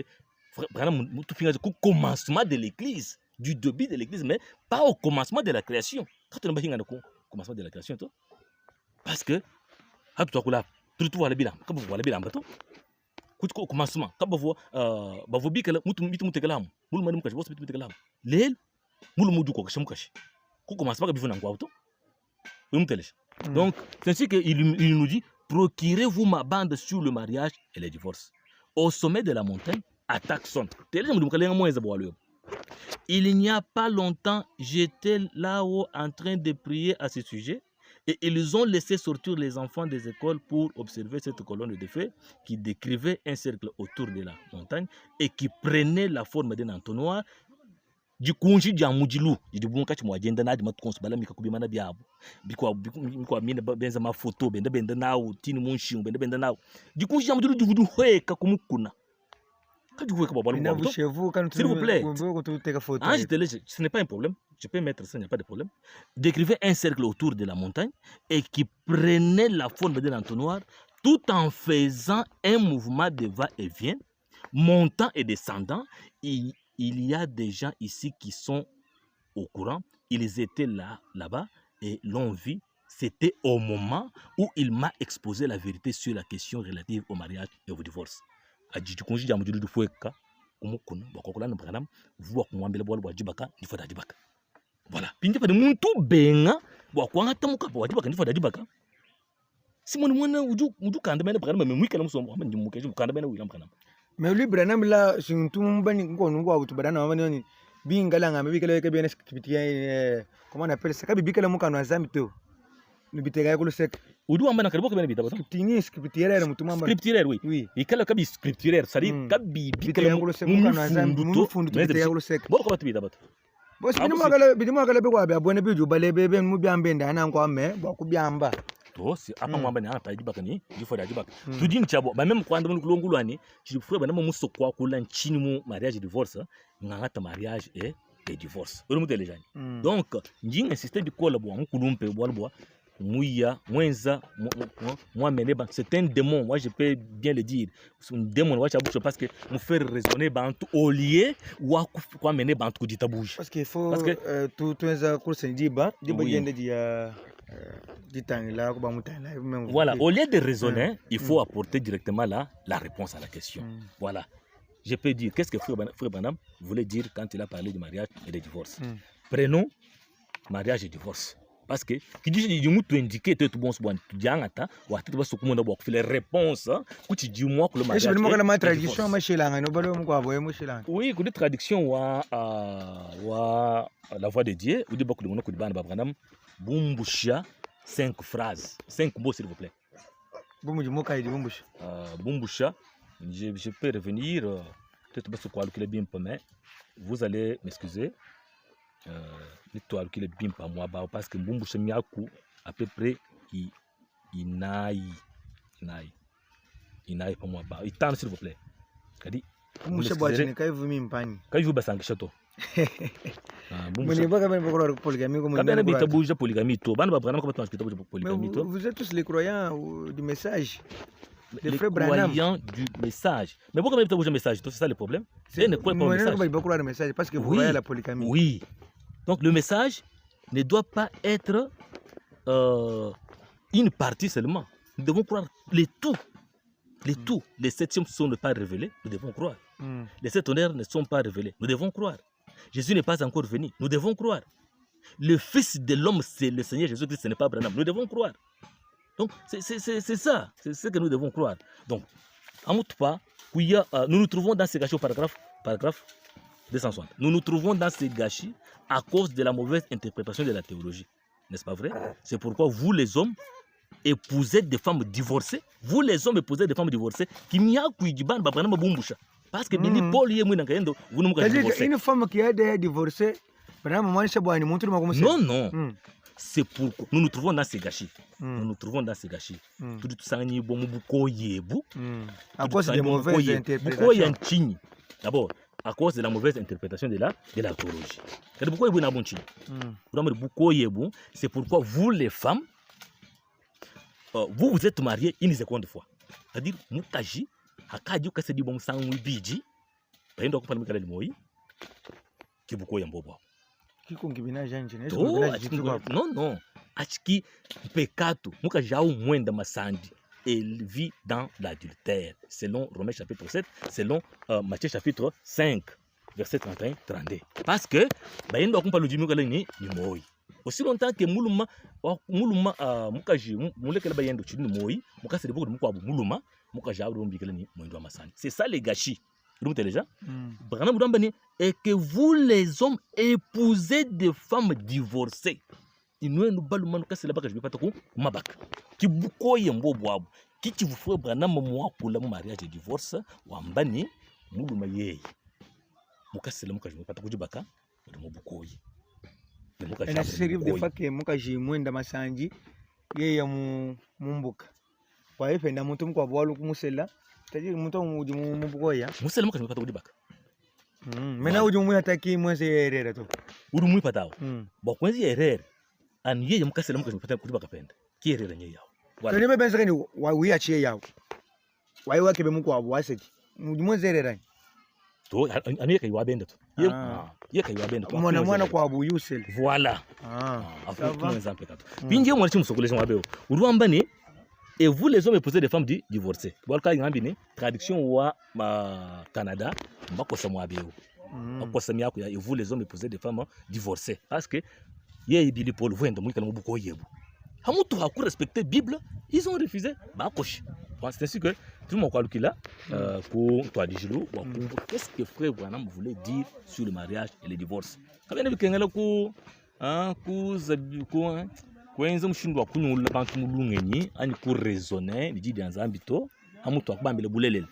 Branham nous a au commencement de l'église, du début de l'église, mais pas au commencement de la création. Quand on a au commencement de la création, parce que tout le bilan, quand vous voyez le bilan, au commencement, quand vous voyez que donc, c'est ainsi qu'il nous dit, procurez-vous ma bande sur le mariage et le divorce. Au sommet de la montagne, à Taxon, Il n'y a pas longtemps, j'étais là-haut en train de prier à ce sujet et ils ont laissé sortir les enfants des écoles pour observer cette colonne de feu qui décrivait un cercle autour de la montagne et qui prenait la forme d'un entonnoir. Du kunji dia mujilu di bunka ci mo agenda na di matkons bala mi ka kubi mana biabu biko mi benza ma photo benda nawo tini mun shin benda nawo di kunji dia mujilu du hoye ka kumukuna ka du hoye ka babal mo s'il vous plaît ce n'est pas un problème, je peux mettre ça, il n'y a pas de problème. Décrivez un cercle autour de la montagne et qui prenait la forme d'un entonnoir tout en faisant un mouvement de va-et-vient montant et descendant. Il y a des gens ici qui sont au courant. Ils étaient là-bas et l'ont vu. C'était au moment où il m'a exposé la vérité sur la question relative au mariage et au divorce. Voilà. Mais lui Branham là surtout bani ngo abutu badana wani bingala ngame bikala ke bien scriptier comment on appelle ça kabi bikala mukano azami to ni bitega ko sek udu ambana karibo ke bien bita bato scriptier mutu mamba scriptier oui ikala kabi scriptier sari kabi bikala mukano azami mufundu bitega ko sek bo ko bato bita bato bo sibini magala be kwa be abone biju bale be mu byambe ndana ngo ame bo ku byamba to si apa mwamba ni ata jibaka ni jifo da jibaka tudin chabo ba même kwanda mun kulongulwani chifwe ba nama muso kwa kula nchini mu mariage divorce ngangata mariage et divorce uri mutele jani donc njinga système de kola bo nkulumpe bo muya mwenza moi meneba c'est un démon, moi je peux bien le dire, c'est un démon wa chabu parce que me faire raisonner bantu au lieu wa kwa mener bantu kudita bouge parce qu'il faut tout enza course ndiba yende dia. Voilà, au lieu de raisonner, il faut apporter directement la réponse à la question. Voilà. Je peux dire, qu'est-ce que Frère Branham voulait dire quand il a parlé du mariage et du divorce. Prenons mariage et divorce. Parce que, qui dit que tu indiques que tu bon soin, tu dis en attendant, ou à tout le monde doit faire les réponses, que tu dis moi que le mariage et le divorce. Oui, que les traductions la voix de Dieu, ou de beaucoup de monde que Branham. Bumbusha, 5 phrases. 5 mots, s'il vous plaît. Bumbusha, je peux revenir. Peut-être que calculer bien pour moi. Vous allez m'excuser. Calculer bien pour moi parce que Bumbusha Miaku, à peu près, il naï pour moi. Il tente, s'il vous plaît. Bumbusha Boachine, quand vous m'impanez. Quand vous bassez château. Vous êtes tous les croyants du message. Les croyants du message. Mais pourquoi vous avez un message? C'est ça le problème. C'est ne croit pas au message. Parce que vous croyez à la polygamie. Oui. Donc le message ne doit pas être une partie seulement. Nous devons croire les tout. Les tout. Les 7e sont ne pas révélés. Nous devons croire. Les 7 honneurs ne sont pas révélés. Nous devons croire. Jésus n'est pas encore venu. Nous devons croire. Le Fils de l'homme, c'est le Seigneur Jésus-Christ, ce n'est pas Branham. Nous devons croire. Donc, c'est ça. C'est ce que nous devons croire. Donc, nous nous trouvons dans ces gâchis au paragraphe 260. Nous nous trouvons dans ces gâchis à cause de la mauvaise interprétation de la théologie. N'est-ce pas vrai? C'est pourquoi vous, les hommes, épousez des femmes divorcées. Vous, les hommes, épousez des femmes divorcées. Qui n'y a qu'un Branham Bumbusha. Parce que une femme qui a déjà divorcé, non, c'est pourquoi nous nous trouvons dans ces gâchis. Nous nous trouvons dans ces gâchis. À cause des mauvaises interprétations. D'abord, à cause de la mauvaise interprétation de la théologie. C'est pourquoi vous, les femmes, vous êtes mariés une seconde fois. C'est-à-dire, Mukaji, Akaji, Kasedi, Bon Sang, Biji, Pendo, Kupalmi Kalel Moi, Kibuko Yambobo. Non. Achiki, Pekato, Mukajao, Mwenda Masandi. Elle vit dans l'adultère, selon Romains chapitre 7, selon Matthieu chapitre 5, verset 31-32. Parce que, aussi longtemps que Mouluma, Mukaji, Moulekele Bayendo, Chini Moi, Mukase de Bourg, Muluma, Mukaja, c'est ça les gâchis. Et que vous les hommes épousez des femmes divorcées. Inoué nous balou que c'est là-bas que je vais pas te coup mabak. Qui beaucoup yembo boabu. Qui tu vous fait branam moi pour le mariage et divorce ou ambani moulou maye. Muka c'est là que je vais pas te coup baka. De mo beaucoup yi. Et na sérieux de fois que muka jimwenda masanji ye ya mumbuka. Kwa hivyo na mtu mko bwalu kumusela. Tadi mtu mbuko ya. Musela muka je vais pas te coup baka. Maintenant ujumu ataki mwese herera to. Urumu patao. Bon quand il herera an yeye mukasela muka je vais pas te coup baka penda. Qui herera nye yao. Voilà. Tani bebe sakani wa wiachie yao. Wa yi wake be muko abwaseki. Ujumu herera. To aniye kai wa benda to. Ye kai wa benda to. Mwana kwa abu yusel. Voilà. Après tout exemple kato. Pinje mwana chimusokole wabeo. Uruamba ni et vous les hommes épousez des femmes divorcées. Voilà une traduction au Canada. Et vous les hommes épousez des femmes divorcées. Parce que il y a Paul Vendo qui beaucoup yebu. Hamutu haku respecter Bible, ils ont refusé. C'est ainsi que tout le monde croit qu'il a pour toi Digilo. Qu'est-ce que frère Branham voulait dire sur le mariage et le divorce? Quand bien que ku kwenza mshindwa kunyula bantu mulungenyi ani ku raisonner ni dit dans ambito amutu akubambele bulelele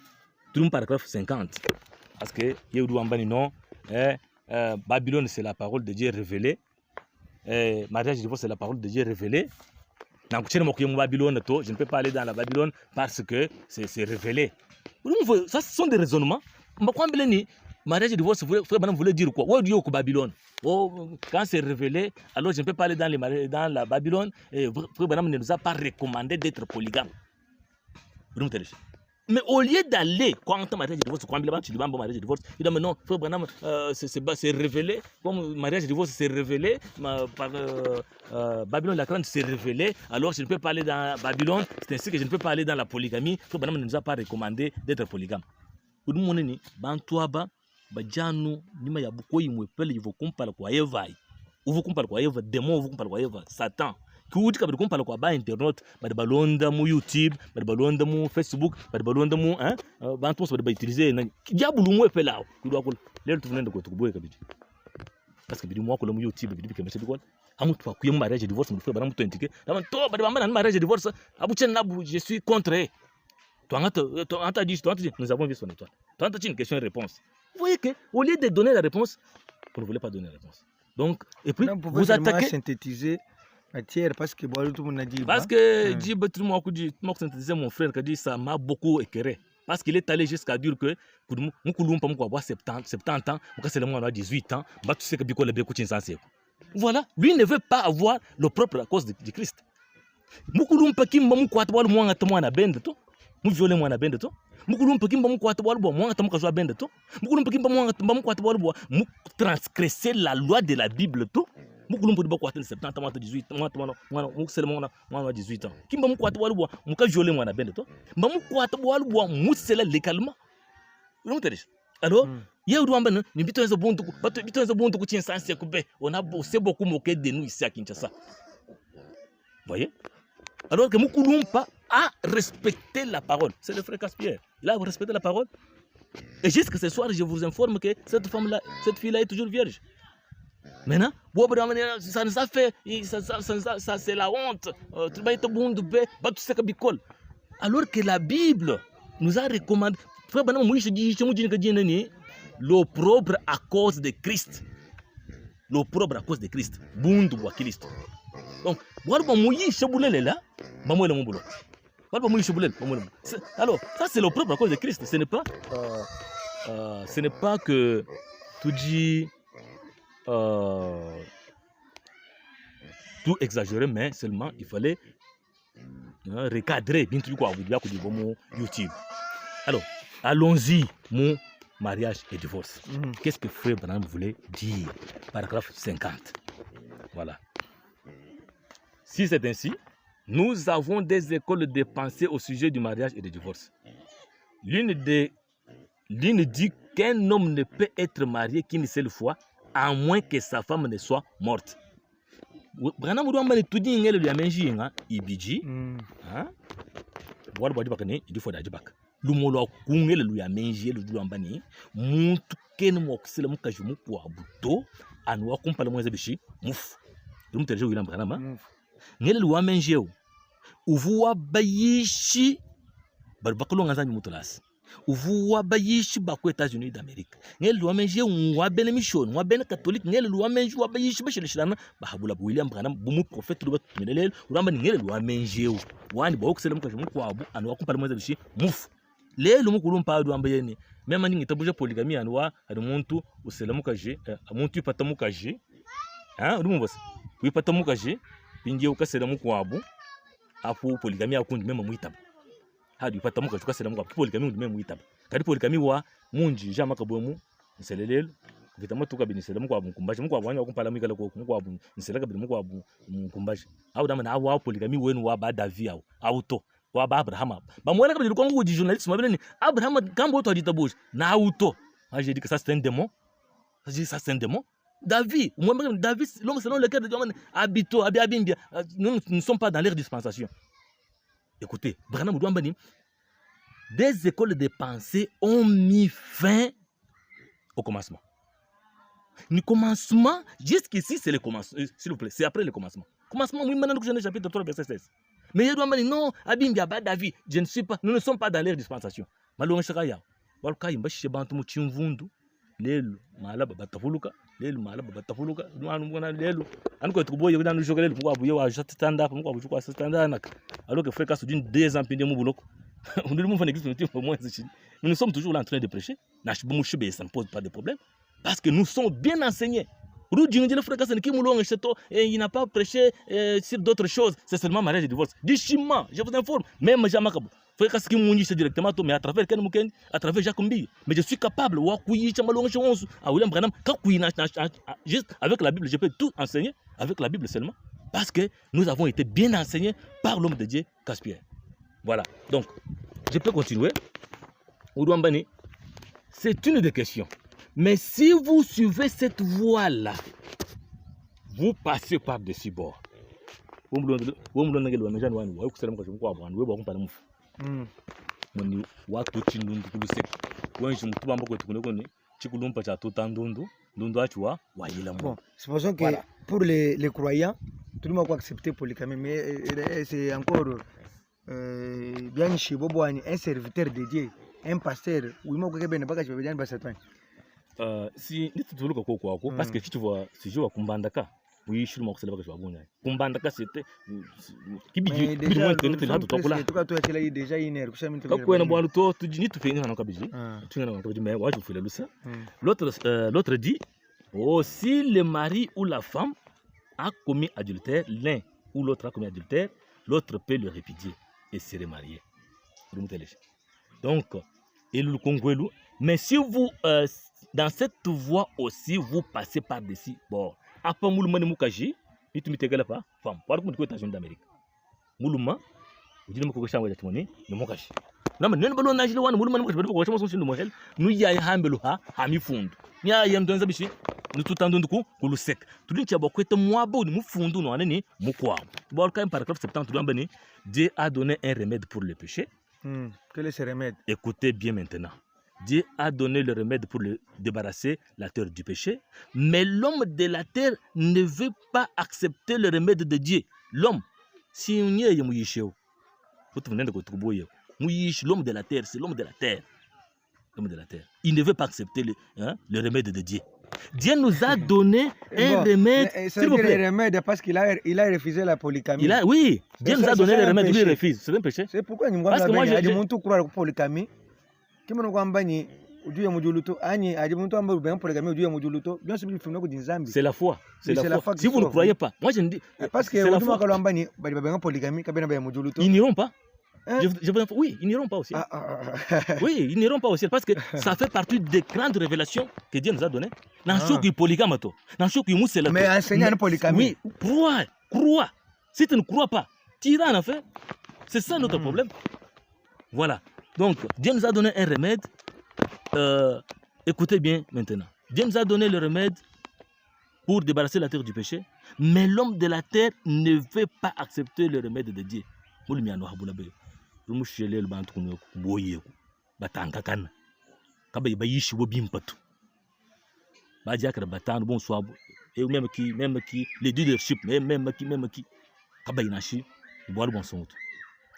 turi paragraphe 50 parce que yedu ambani non Babylone c'est la parole de Dieu révélée, mariage et divorce c'est la parole de Dieu révélée. Na kuchene mo kuyemu Babylone to je ne peux pas aller dans la Babylone parce que c'est révélé. Ça ce sont des raisonnements mbakwambele ni mariage et divorce frère Branham voulait dire quoi? Ouais Dieu au Babylone. Oh, quand c'est révélé, alors je ne peux pas aller dans la Babylone. Et frère Branham ne nous a pas recommandé d'être polygame. Mais au lieu d'aller, quand on mariage et divorce, quand on mariage et divorce, il dit mais non, frère Branham, c'est révélé. Comme mariage et divorce, c'est révélé. Babylone la grande, c'est révélé. Alors je ne peux pas aller dans la Babylone. C'est ainsi que je ne peux pas aller dans la polygamie. Frère Branham ne nous a pas recommandé d'être polygame. Vous demandez, Bantuaba. Bajanu nima ya bukoyi mwepele yivo kumpala kwa Eva. Uvu kumpala kwa Eva, démon uvu kumpala kwa Eva, Satan. Kuutika badi kumpala kwa ba internet, badi balonda mu YouTube, badi balonda mu Facebook, badi balonda mu bantu badi ba utiliser na diabulu mwepele awo. Kudwa ko lelo tufunenda ko tukuboye kabidi. Parce que bidi mwako la mu YouTube bidi bikemesha bikol. Amutu kwa kuye mariage divorce mu bana mutu entike. Dama to badi bamba na mariage divorce, abu chen na bu je suis contre. Toi dit, nous avons vu son étoile. Toi tu une question et réponse. Vous voyez qu'au lieu de donner la réponse, vous ne voulez pas donner la réponse. Donc, et puis, vous attaquez. Synthétiser matière parce que tout le monde a dit. Parce que synthétiser mon frère qui dit ça m'a beaucoup écœuré. Parce qu'il est allé jusqu'à dire que Moukoulou pas avoir 70 ans, c'est le moins à 18 ans, tu sais que Biko le Békou Tinsansi. Voilà, lui ne veut pas avoir le propre à cause de Christ. Moukoulou pas qui m'a moukwat wal moi à bende to. Mou violé moi à bende to. Moukoulou pekin ba moukwat wal bo moi tamuka zo bende to. Moukoulou pekin ba moukwat wal bo mou transgresser la loi de la Bible to. Moukoulou peut ba kwat 70 ans 18 moi mou seulement moi 18 ans. Kimba moukwat wal bo mou ka violé moi na bende to. Ba moukwat wal bo mou sela légalement. Non t'es. Alors, il y a un bon ni bito bon to bato bito bon to tien sans sekube. On a c'est beaucoup moqué de nous ici à Kinshasa. Voyez? Alors que Moukoulumpa a respecté la parole. C'est le frère Caspier. Il a respecté la parole. Et jusqu'à ce soir, je vous informe que cette fille-là est toujours vierge. Maintenant, ça nous a fait, ça c'est la honte. Alors que la Bible nous a recommandé, l'opprobre à cause de Christ. L'opprobre à cause de Christ. Bundu wa Christ. Donc, alors, ça c'est l'opprobre à cause de Christ. Ce n'est pas que tout dit tout exagéré, mais seulement il fallait recadrer bien YouTube. Alors, allons-y, mon mariage et divorce. Qu'est-ce que Frère Branham voulait dire? Paragraphe 50. Voilà. Si c'est ainsi, nous avons des écoles de pensée au sujet du mariage et du divorce. L'une dit qu'un homme ne peut être marié qu'une seule fois, à moins que sa femme ne soit morte. Branham Rouamba tout dit ngel lui amenji nga ibiji. Hein? Boire boire bakane, il faut d'ajibak. lumolo kungele lu ya menje lu ambani muntu ken mo kusela mukaji muku abuto anu wakumpala mweze bishi muf lumteje wilam kanama ngele lu menje uvu wa bayishi barbakolo ngazanyi mutulas uvu wa bayishi bako États-Unis d'Amérique ngele lu menje wa bene mission wa bene catholique ngele lu menje wa bayishi bashilishana bahabula William kanama bumu prophète lu batumelele uramba ngele lu menje wani ba kusela mukaji muku abu anu wakumpala mweze bishi muf lelo mukulu mpadu ambayeni mema ningi tabuje poligami anwa ari muntu uselamuka je muntu ipatamuka je uri bose wipatamuka je bingiye ukaselamuka wabu afu poligami akundi mema muitaba hadi ipatamuka tukaselamuka poligami undi mema muitaba kadi poligami wa munji jama kabwemu nselelelo vitama tukabini selamuka wabu kumbaje muko wabu wakumpala mwikala ko muko wabu nselaka bini muko wabu kumbaje au dama na wa poligami wenu wa ba Davi au to wa ba Abraham ba mwela kabili kwa nguji journaliste mabele ni Abraham kambo to adita bouge na auto moi j'ai dit que ça c'est un démon j'ai dit ça c'est un démon David moi David l'homme selon lequel Dieu habito abimbia nous ne sommes pas dans l'ère dispensation écoutez Branham Douambani des écoles de pensée ont mis fin au commencement le commencement jusqu'ici c'est le commencement s'il vous plaît c'est après le commencement oui maintenant que je chapitre 3 verset 16. Mais il doit dire non, Abimbia ba David, je ne suis pas, nous ne sommes pas dans l'ère dispensation. Malonga shakaya. Walka imba shibantu mu chimvundu. Lelo mala batafuluka, lelo mala batafuluka. Nwana mbona lelo. Anko tukuboye kuda no jogele ku abuye wa stand up, mu abuye ku stand up. Alors que fréquence d'une 2 ans pinde mu buloko. On ne fait n'existe pas moins ici. Nous sommes toujours là en train de prêcher. Ça ne pose pas de problème parce que nous sommes bien enseignés. Il n'a pas prêché sur d'autres choses, c'est seulement mariage et divorce. Dichiment, je vous informe, même Jamakabou. Frère Kaski c'est directement, mais à travers Ken Mouken, à travers Jacques Mbi. Mais je suis capable, juste avec la Bible, je peux tout enseigner avec la Bible seulement. Parce que nous avons été bien enseignés par l'homme de Dieu, Caspierre. Voilà, donc, je peux continuer. Oudouambani, c'est une des questions. Mais si vous suivez cette voie-là, vous passez par-dessus bord. Supposons que pour les croyants, tout le monde peut accepter polygamie, mais c'est encore bien chez Bobo, un serviteur de Dieu, un pasteur, ou il m'a dit que je vais bien si nitutuluka kwa parce que tu vois si je vois kumbandaka oui je suis mort c'est là que je vois bon kumbandaka c'était qui bidi moi internet là tout là tout toi tu l'as déjà une heure quoi na boilu to tu dis tu fais na kabiji tu na kabiji mais ouais je fais le ça l'autre dit oh si le mari ou la femme a commis adultère l'un ou l'autre a commis adultère l'autre peut le répudier et se remarier donc et le congouelu mais si vous dans cette voie aussi, vous passez par-dessus. Bon, après Moulouma Moukaji, tu me t'égales pas, femme, par contre, tu es aux États-Unis d'Amérique. Moulouma, vous dites que je suis en train de Moukaji. Non, mais nous ne sommes pas Moulouma Moukaji, nous y a un hambeluha, hami fund. Nous y a un donzabishi, nous tout en donnant coup, sec. Tout le monde a beaucoup de moi, beau, nous fondons, nous en est, Moukwa. Bon, quand même, paragraphe 70, Dieu a donné un remède pour le péché. Quel est ce remède? Écoutez bien maintenant. Dieu a donné le remède pour le débarrasser la terre du péché, mais l'homme de la terre ne veut pas accepter le remède de Dieu. L'homme, si on y est, l'homme de la terre, c'est l'homme de la terre. L'homme de la terre. Il ne veut pas accepter le remède de Dieu. Dieu nous a donné un remède. C'est le remède parce qu'il a refusé la polygamie. Oui, Dieu nous a donné le remède, lui il refuse. C'est un péché. C'est pourquoi nous avons dit que croire la polygamie. Kimano kwambani ujuye mujuluto ani ajimuntu amba ruben polygamy ujuye mujuluto bien sûr il faut que Nzambi c'est la foi si vous ne croyez pas moi je ne dis parce que uduma kalambani bali babenga polygamie kabena ba mujuluto ils n'iront pas oui ils n'iront pas aussi oui ils n'iront pas aussi parce que ça fait partie des grandes révélations que Dieu nous a données dans chaque polygame to dans chaque musela mais enseigner la polygamie oui crois si tu ne crois pas tu iras en fait c'est ça notre problème voilà. Donc, Dieu nous a donné un remède. Écoutez bien maintenant. Dieu nous a donné le remède pour débarrasser la terre du péché. Mais l'homme de la terre ne veut pas accepter le remède de Dieu. batanga kana kaba yishi wo bimpatu ba jakra batano bon swabo et même qui les leadership même qui kaba inashi boal bon son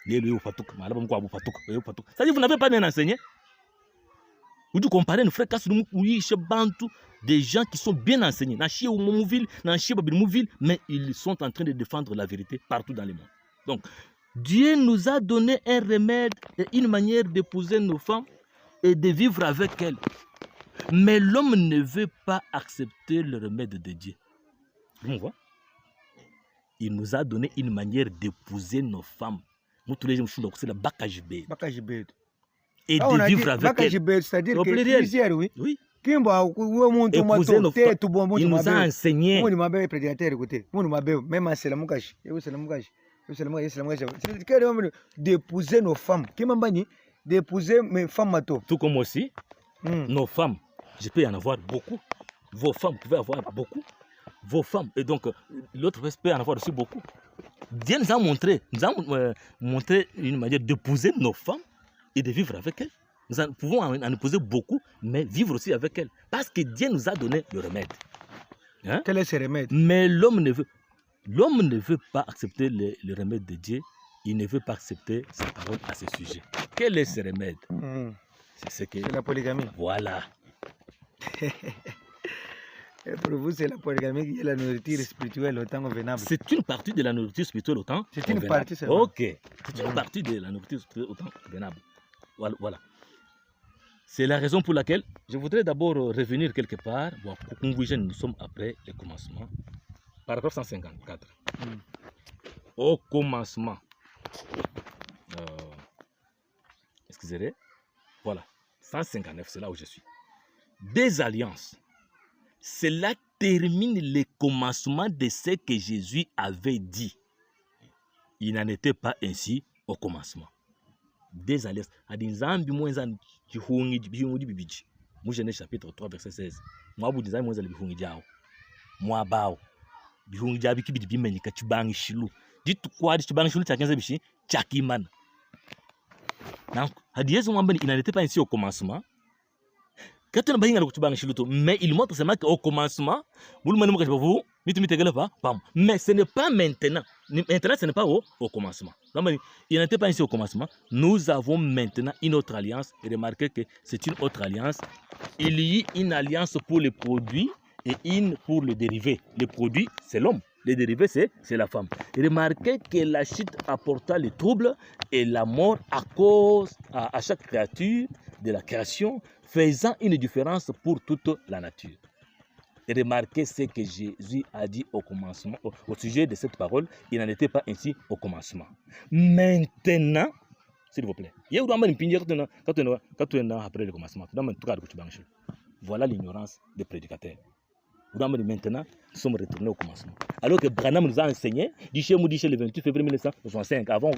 les yo patuka malaba mko abu patuka yo patuka ça dit vous n'avez pas bien enseigné. Vous comparez nos frères Kassou yishi bantu des gens qui sont bien enseignés na chi Mouville na chi Mouville, mais ils sont en train de défendre la vérité partout dans le monde. Donc Dieu nous a donné un remède et une manière d'épouser nos femmes et de vivre avec elles. Mais l'homme ne veut pas accepter le remède de Dieu. On voit. Il nous a donné une manière d'épouser nos femmes. Nous tous les jours, c'est la bakajibé. Et de vivre avec elles. C'est-à-dire que oui. Oui. Il nous a enseigné. D'épouser nos femmes. D'épouser mes femmes. Tout comme aussi, nos femmes, je peux en avoir beaucoup. Vos femmes peuvent avoir beaucoup. Vos femmes, et donc l'autre peut en avoir aussi beaucoup. Dieu nous a montré une manière d'épouser nos femmes et de vivre avec elles. Nous pouvons en épouser beaucoup, mais vivre aussi avec elles. Parce que Dieu nous a donné le remède. Hein? Quel est ce remède? Mais l'homme ne veut pas accepter le remède de Dieu. Il ne veut pas accepter sa parole à ce sujet. Quel est ce remède? C'est la polygamie. Voilà. Et pour vous, c'est la polygamie qui est la nourriture spirituelle au temps convenable. C'est une partie de la nourriture spirituelle au temps convenable. C'est une partie, c'est vrai. Ok. C'est une partie de la nourriture spirituelle au temps convenable. Voilà. C'est la raison pour laquelle je voudrais d'abord revenir quelque part. Bon, nous sommes après le commencement. Paragraphe 154. Au commencement. Excusez-moi. Voilà. 159, c'est là où je suis. Des alliances. Cela termine le commencement de ce que Jésus avait dit. Il n'en était pas ainsi au commencement. Des alliances. Genèse chapitre 3, verset 16. Moi, vous disiez, moi, moi, bao. Bihungi jabi kibidi bimeni kachibangi shilu. Ditu kwa chibangi shilu chakenza bishi chakiman. Donc, Hadiezu Mwambani, il n'en était pas ainsi au commencement. Quand on a baigné le chibangi shilu, mais il montre seulement qu'au commencement, vous le manumez vous, mais ce n'est pas maintenant. Maintenant, ce n'est pas au commencement. Il n'était pas ainsi au commencement. Nous avons maintenant une autre alliance. Et remarquez que c'est une autre alliance. Il y a une alliance pour les produits et une pour le dérivé. Le produit, c'est l'homme. Le dérivé, c'est la femme. Et remarquez que la chute apporta le trouble et la mort à cause à chaque créature de la création, faisant une différence pour toute la nature. Et remarquez ce que Jésus a dit au commencement, au sujet de cette parole. Il n'en était pas ainsi au commencement. Maintenant, s'il vous plaît, après le commencement, voilà l'ignorance des prédicateurs. Maintenant, nous sommes retournés au commencement. Alors que Branham nous a enseigné, le 28 février 1965, avant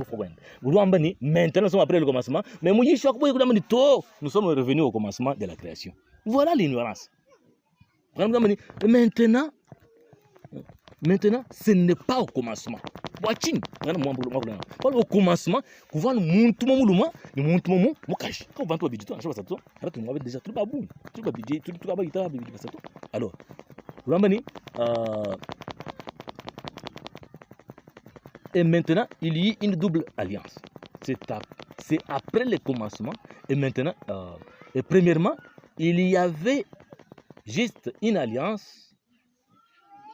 maintenant, nous sommes après le commencement, mais nous sommes revenus au commencement de la création. Voilà l'ignorance. Maintenant, ce n'est pas au commencement. Au commencement, alors, et maintenant, il y a une double alliance. C'est après le commencement. Et maintenant, et premièrement, il y avait juste une alliance.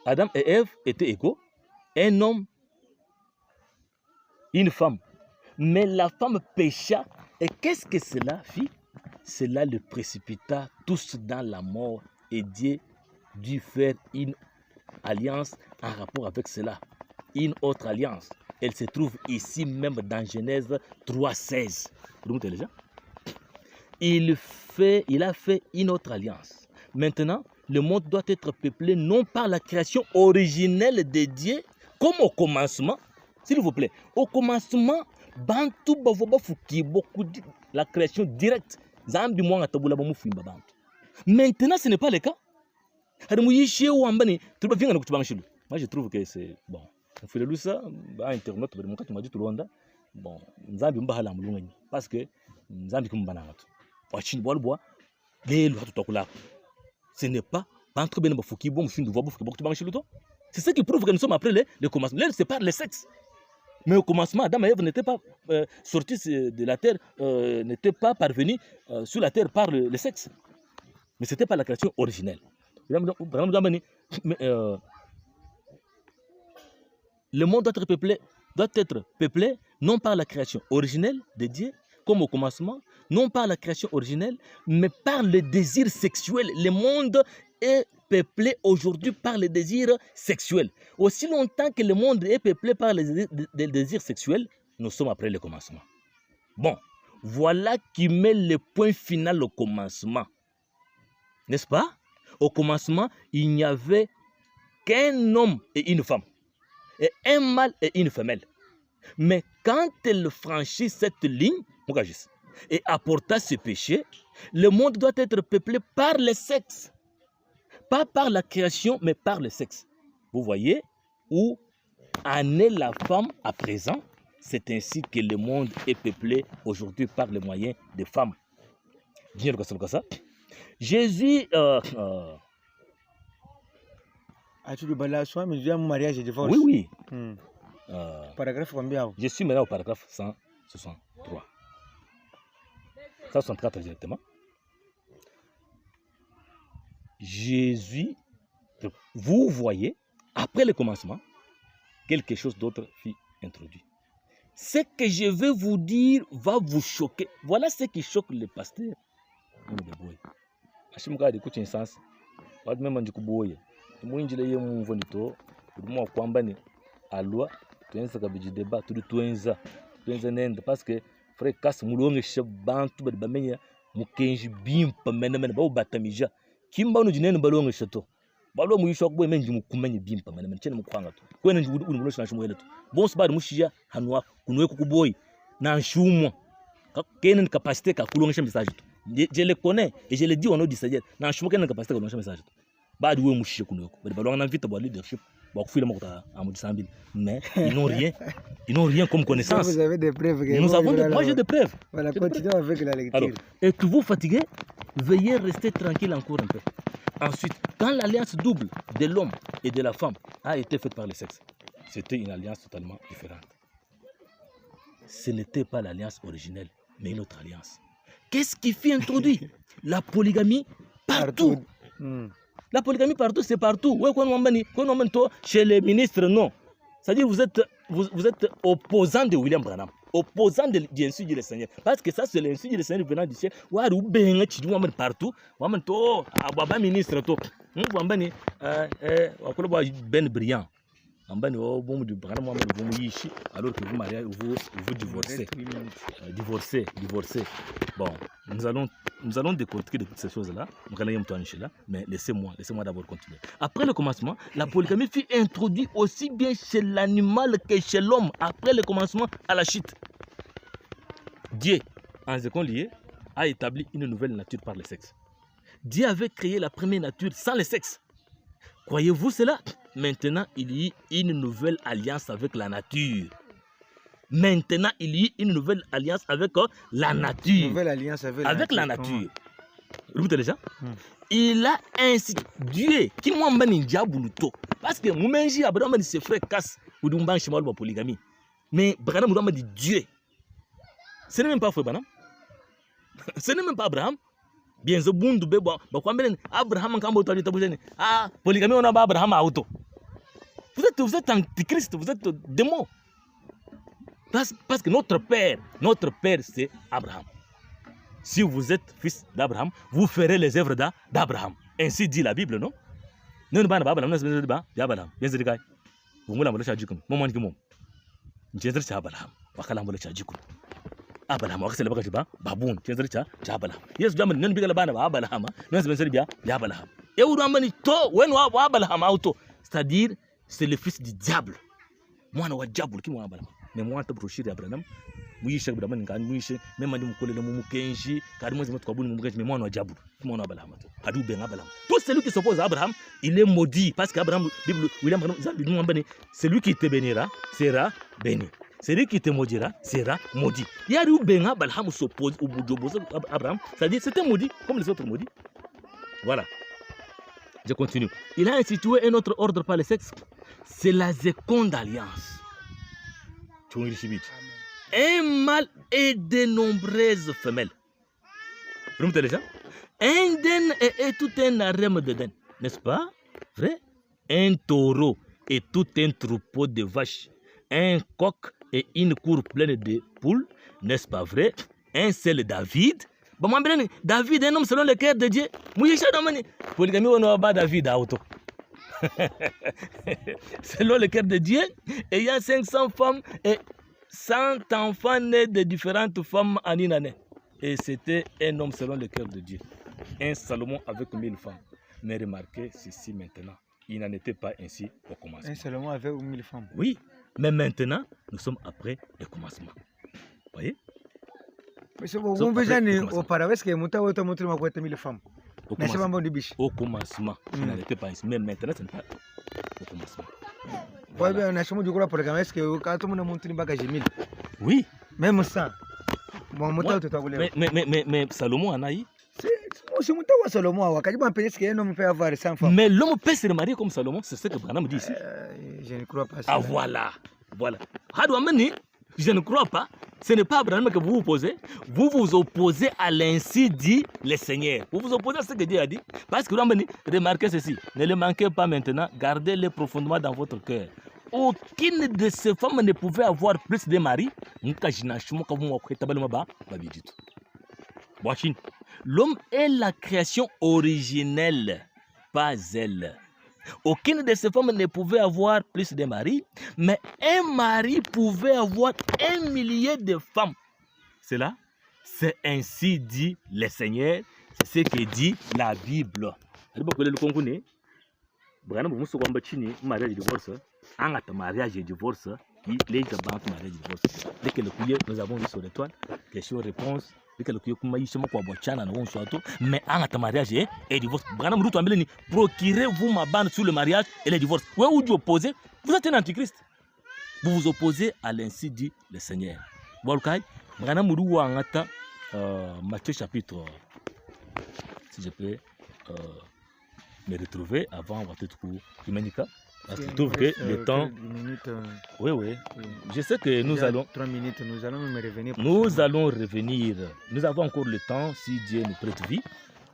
Adam et Ève étaient égaux. Un homme, une femme. Mais la femme pécha. Et qu'est-ce que cela fit? Cela le précipita tous dans la mort. Et Dieu dut faire une alliance en rapport avec cela. Une autre alliance. Elle se trouve ici même dans Genèse 3,16. Vous le déjà? Il a fait une autre alliance. Maintenant, le monde doit être peuplé non par la création originelle de Dieu, comme au commencement. S'il vous plaît, au commencement, Bantu Bavoba Fuki, beaucoup de la création directe. Maintenant, ce n'est pas le cas. Moi, je trouve que c'est bon. On fait le ça, Internet, tu m'as dit tout le monde. Bon, parce que nous avons wachini bwa bwa lelo hatutakula. Ce n'est pas entre ben bafuki bon findu voix bafuki bokto banchiluto. C'est ce qui prouve que nous sommes après le commencement. Là, c'est par le sexe. Mais au commencement, Adam et Ève n'étaient pas sortis de la terre, n'étaient pas parvenus sur la terre par le sexe. Mais c'était pas la création originelle. Le monde doit être peuplé non par la création originelle de Dieu, comme au commencement, non par la création originelle, mais par le désir sexuel. Le monde est peuplé aujourd'hui par le désir sexuel. Aussi longtemps que le monde est peuplé par le désir sexuel, nous sommes après le commencement. Bon, voilà qui met le point final au commencement. N'est-ce pas? Au commencement, il n'y avait qu'un homme et une femme, et un mâle et une femelle. Mais quand elle franchit cette ligne, et apporta ce péché, le monde doit être peuplé par le sexe. Pas par la création, mais par le sexe. Vous voyez où en est la femme à présent? C'est ainsi que le monde est peuplé aujourd'hui par les moyens des femmes. Jésus... As-tu le balage, mais je dis mariage et divorce? Oui, oui. Paragraphe combien? Je suis maintenant au paragraphe 163. 164 directement. Jésus, vous voyez, après le commencement, quelque chose d'autre fut introduit. Ce que je vais vous dire va vous choquer. Voilà ce qui choque le pasteur. Parce que frère kas mulonge shabantu bamenya mukenji bimpa menamena ba batamija kimba no jinene balonge shato balo mu yishok boy menji mukumenya bimpa menamena chene mukwanga to kwena nji udi mulo shana shimo yeleto bonse bari mushija hanwa kunwe ku boy na nshumwa kenen capacité ka kulonge sha message to je le connais et je le dis au nom du Seigneur na nshumwa kenen capacité ka kulonge sha message to badi we mushije kunwe ko bari balonga na vita bo leadership. Mais ils n'ont rien comme connaissance. Vous avez des preuves. Moi j'ai des preuves. Voilà, continuons avec la lecture. Alors, êtes-vous fatigué? Veuillez rester tranquille encore un peu. Ensuite, quand l'alliance double de l'homme et de la femme a été faite par le sexe, c'était une alliance totalement différente. Ce n'était pas l'alliance originelle, mais une autre alliance. Qu'est-ce qui fut introduit? La polygamie partout. La polygamie partout, c'est partout. Ouais, chez les ministres, non. C'est-à-dire vous êtes opposant de William Branham, opposant de l'insulte du Seigneur. Parce que ça, c'est l'insulte du Seigneur venant du ciel. Partout. Ministre, Ben Brillant. Alors que vous divorcez. Divorcez. Bon, nous allons décortiquer de toutes ces choses-là, mais laissez-moi d'abord continuer. Après le commencement, la polygamie fut introduite aussi bien chez l'animal que chez l'homme, après le commencement à la chute. Dieu, en second lieu, a établi une nouvelle nature par le sexe. Dieu avait créé la première nature sans le sexe. Croyez-vous cela? Maintenant, il y a une nouvelle alliance avec la nature. Maintenant, il y a une nouvelle alliance avec la nature. Nouvelle alliance avec la nature. Vous déjà? Il a ainsi Dieu qui m'a amené diaboluto. Parce que moi j'ai Abraham dit ses frères casse ou d'un banc chemal pour polygamie. Mais Abraham m'a dit Dieu. Ce n'est même pas frère Abraham. Ce n'est même pas Abraham. Bien ce bundu bebo ba kwambele Abraham kambo tali tabujeni polygamie on a ba Abraham auto. Vous êtes antichrist, vous êtes démon. Parce que notre père c'est Abraham. Si vous êtes fils d'Abraham, vous ferez les œuvres d'Abraham. Ainsi dit la Bible, non? Non ba Abraham, non c'est ba Abraham. Bien c'est kai. Vous mola mola chajikun. Momon ki mom. Njezir cha Abraham. Wakala mola chajikun. Abraham wakasela baka jiba babun tenzari cha Abraham. Yes jamani nan bigala bana ba Abraham. Non c'est bien Abraham. Et ou ramani to wen wa Abraham auto. C'est-à-dire c'est le fils du diable. Moi na wa diable ki mo Abraham. Mais moi ta brochir Abraham. Muyisha Abraham ngani muyishe même ndi mukole le mumukenji kadi mwezi mtu kabuni mumukenji mais moi na diable. Ki mo na Abraham. Adu ben Abraham. Tout celui qui s'oppose à Abraham, il est maudit parce qu'Abraham Bible William Branham c'est lui qui te bénira sera béni. celui qui te maudira sera maudit. Yari Benga Balham s'oppose au bout Abraham, c'est-à-dire c'était maudit comme les autres maudits. Voilà. Je continue. Il a institué un autre ordre par le sexe. C'est la seconde alliance. Un mâle et de nombreuses femelles. Vous me déjà? Un den et tout un harem de den. N'est-ce pas? Vrai? Un taureau et tout un troupeau de vaches. Un coq et une cour pleine de poules. N'est-ce pas vrai? Un seul David. Bon, moi, David, un homme selon le cœur de Dieu. Polygamie, on n'a pas David à auto. Selon le cœur de Dieu, ayant 500 femmes et 100 enfants nés de différentes femmes en une année. Et c'était un homme selon le cœur de Dieu. Un Salomon avec 1000 femmes. Mais remarquez ceci maintenant. Il n'en était pas ainsi au commencement. Un Salomon avec 1000 femmes. Oui, mais maintenant, nous sommes après le commencement. Vous voyez? Auparavant, est-ce que Mouta a montré ma boîte 1000 femmes? Au commencement, il n'en était pas ainsi. Mais maintenant, ce n'est pas au commencement. Oui. Même ça. Mais Salomon en a eu. Mais l'homme peut se remarier comme Salomon, c'est ce que Branham dit ici. Je ne crois pas. Ah voilà. Je ne crois pas. Ce n'est pas Abraham que vous vous opposez. Vous vous opposez à l'ainsi dit le Seigneur. Vous vous opposez à ce que Dieu a dit. Parce que remarquez ceci. Ne le manquez pas maintenant. Gardez-le profondément dans votre cœur. Aucune de ces femmes ne pouvait avoir plus de maris. L'homme est la création originelle, pas elle. Aucune de ces femmes ne pouvait avoir plus de maris, mais un mari pouvait avoir 1 millier de femmes. Cela, c'est ainsi dit le Seigneur, c'est ce que dit la Bible. Mariage et divorce, mariage et divorce, nous avons vu sur l'étoile, question-réponse. Mais en mariage et divorce, procurez-vous ma bande sur le mariage et le divorce. Où vous opposez, vous êtes un antichrist. Vous vous opposez à l'ainsi dit le Seigneur. Matthieu chapitre, si je peux me retrouver avant votre cours. Parce que je trouve que le temps. Oui. Je sais que nous allons. 3 minutes, nous allons revenir. Nous allons revenir. Nous avons encore le temps, si Dieu nous prête vie.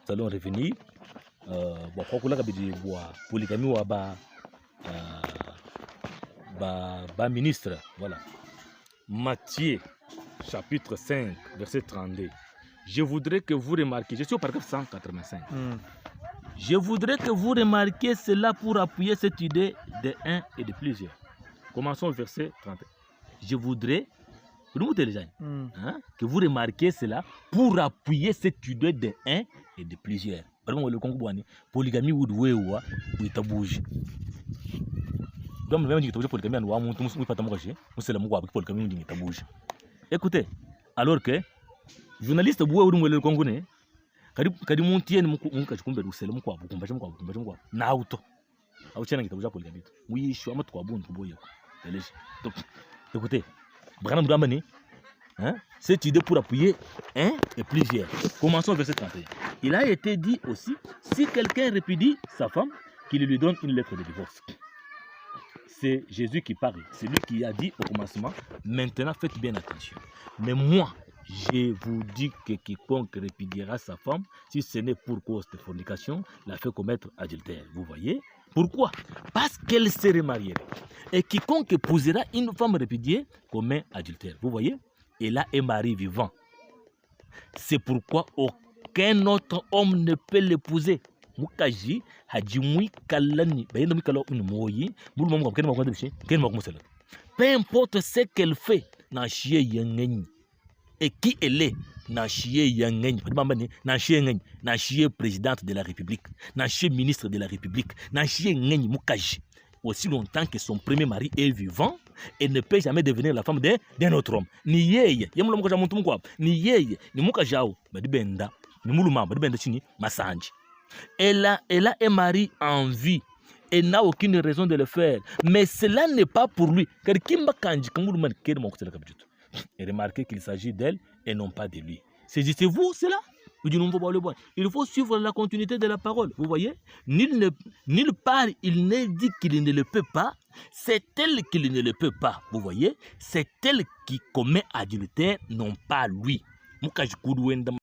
Nous allons revenir. Polygamie ou ministre. Voilà. Matthieu, chapitre 5, verset 32. Je voudrais que vous remarquiez. Je suis au paragraphe 185. Je voudrais que vous remarquiez cela pour appuyer cette idée de un et de plusieurs. Commençons au verset 30. Je voudrais que vous remarquiez cela pour appuyer cette idée de un et de plusieurs. Polygamie ou bouge. Écoutez, alors que journaliste le Congolais kadi muntie ni mukachikumbe rusele mukwa bukumba na auto auchana kitabu cha polygamie muyishu ama twabuntu boye teleje. Donc écoutez Branham Dramani cette idée pour appuyer un et plusieurs. Commençons au verset 31. Il a été dit aussi, si quelqu'un répudie sa femme, qu'il lui donne une lettre de divorce. C'est Jésus qui parle, c'est lui qui a dit au commencement, maintenant faites bien attention. Mais moi, je vous dis que quiconque répudiera sa femme, si ce n'est pour cause de fornication, la fait commettre adultère. Vous voyez? Pourquoi? Parce qu'elle se remariée. Et quiconque épousera une femme répudiée commet adultère. Vous voyez? Et là est mari vivant. C'est pourquoi aucun autre homme ne peut l'épouser. Mukaji hajimui kalani bayenda mikalo unmoyi bulu mamu kene makwanda bishi kene makumusela. Peu importe ce qu'elle fait, na chier yangeni. Et qui elle est? Na chier yangeni. Na chier yangeni. Na chier présidente de la République. Na chier ministre de la République. Na chier yangeni mukaji. Aussi longtemps que son premier mari est vivant, elle ne peut jamais devenir la femme d'un autre homme. Ni yeye, yemula mukaja muntu mukwa. Ni yeye, ni mukajao, badibenda, ni muluma, badibenda chini masanji. Elle a un mari en vie elle n'a aucune raison de le faire. Mais cela n'est pas pour lui. Et remarquez qu'il s'agit d'elle et non pas de lui. Saisissez-vous cela? Il faut suivre la continuité de la parole. Vous voyez, nulle part il n'est dit qu'il ne le peut pas. C'est elle qui ne le peut pas. Vous voyez, c'est elle qui commet adultère, non pas lui.